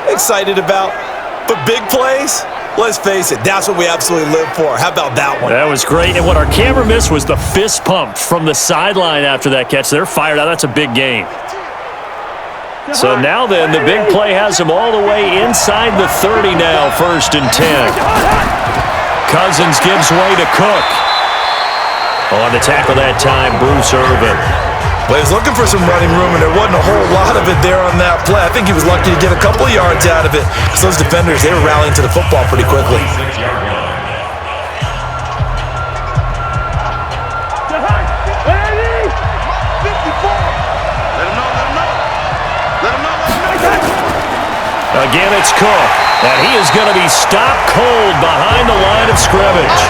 excited about. But big plays, let's face it, that's what we absolutely live for. How about that one? That was great. And what our camera missed was the fist pump from the sideline after that catch. They're fired out. That's a big gain. So now then, the big play has them all the way inside the 30 now, 1st and 10. Cousins gives way to Cook. On the tackle that time, Bruce Irvin. Well, he was looking for some running room, and there wasn't a whole lot of it there on that play. I think he was lucky to get a couple of yards out of it. Because those defenders, they were rallying to the football pretty quickly. Again, it's Cook, and he is going to be stopped cold behind the line of scrimmage.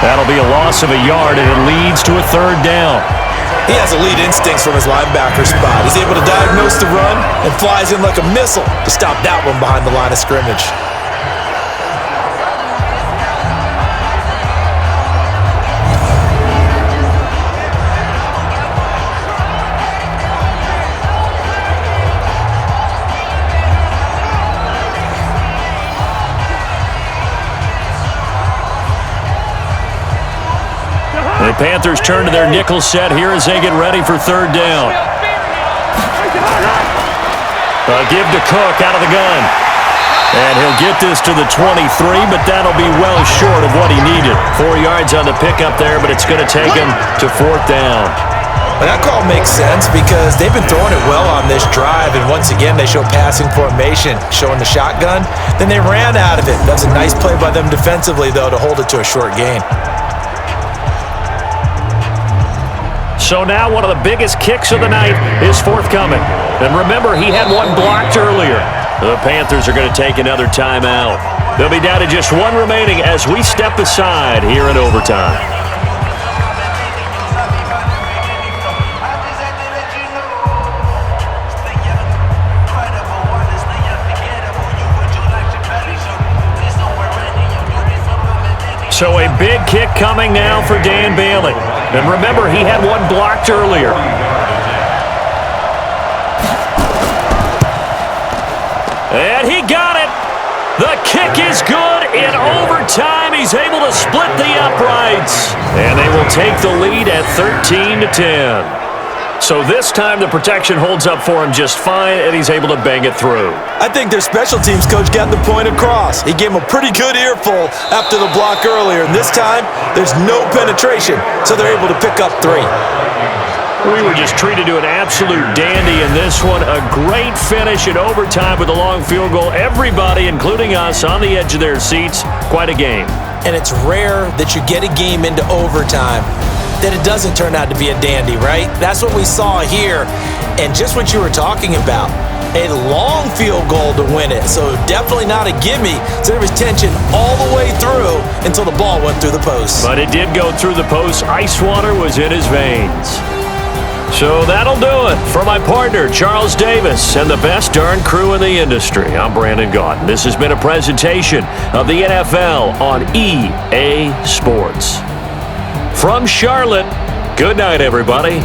That'll be a loss of a yard, and it leads to a 3rd down. He has elite instincts from his linebacker spot. He's able to diagnose the run and flies in like a missile to stop that one behind the line of scrimmage. The Panthers turn to their nickel set here as they get ready for 3rd down. A give to Cook out of the gun. And he'll get this to the 23, but that'll be well short of what he needed. 4 yards on the pickup there, but it's going to take him to 4th down. But that call makes sense because they've been throwing it well on this drive, and once again they show passing formation, showing the shotgun. Then they ran out of it. That was a nice play by them defensively, though, to hold it to a short gain. So now one of the biggest kicks of the night is forthcoming. And remember, he had one blocked earlier. The Panthers are going to take another timeout. They'll be down to just one remaining as we step aside here in overtime. So a big kick coming now for Dan Bailey. And remember, he had one blocked earlier. And he got it. The kick is good in overtime. He's able to split the uprights. And they will take the lead at 13-10. So this time the protection holds up for him just fine, and he's able to bang it through. I think their special teams coach got the point across. He gave him a pretty good earful after the block earlier, and this time there's no penetration, so they're able to pick up 3. We were just treated to an absolute dandy in this one. A great finish in overtime with a long field goal. Everybody, including us, on the edge of their seats. Quite a game. And it's rare that you get a game into overtime that it doesn't turn out to be a dandy, right? That's what we saw here. And just what you were talking about, a long field goal to win it. So definitely not a gimme. So there was tension all the way through until the ball went through the post. But it did go through the post. Ice water was in his veins. So that'll do it. For my partner, Charles Davis, and the best darn crew in the industry, I'm Brandon Gaudin. This has been a presentation of the NFL on EA Sports. From Charlotte, good night, everybody.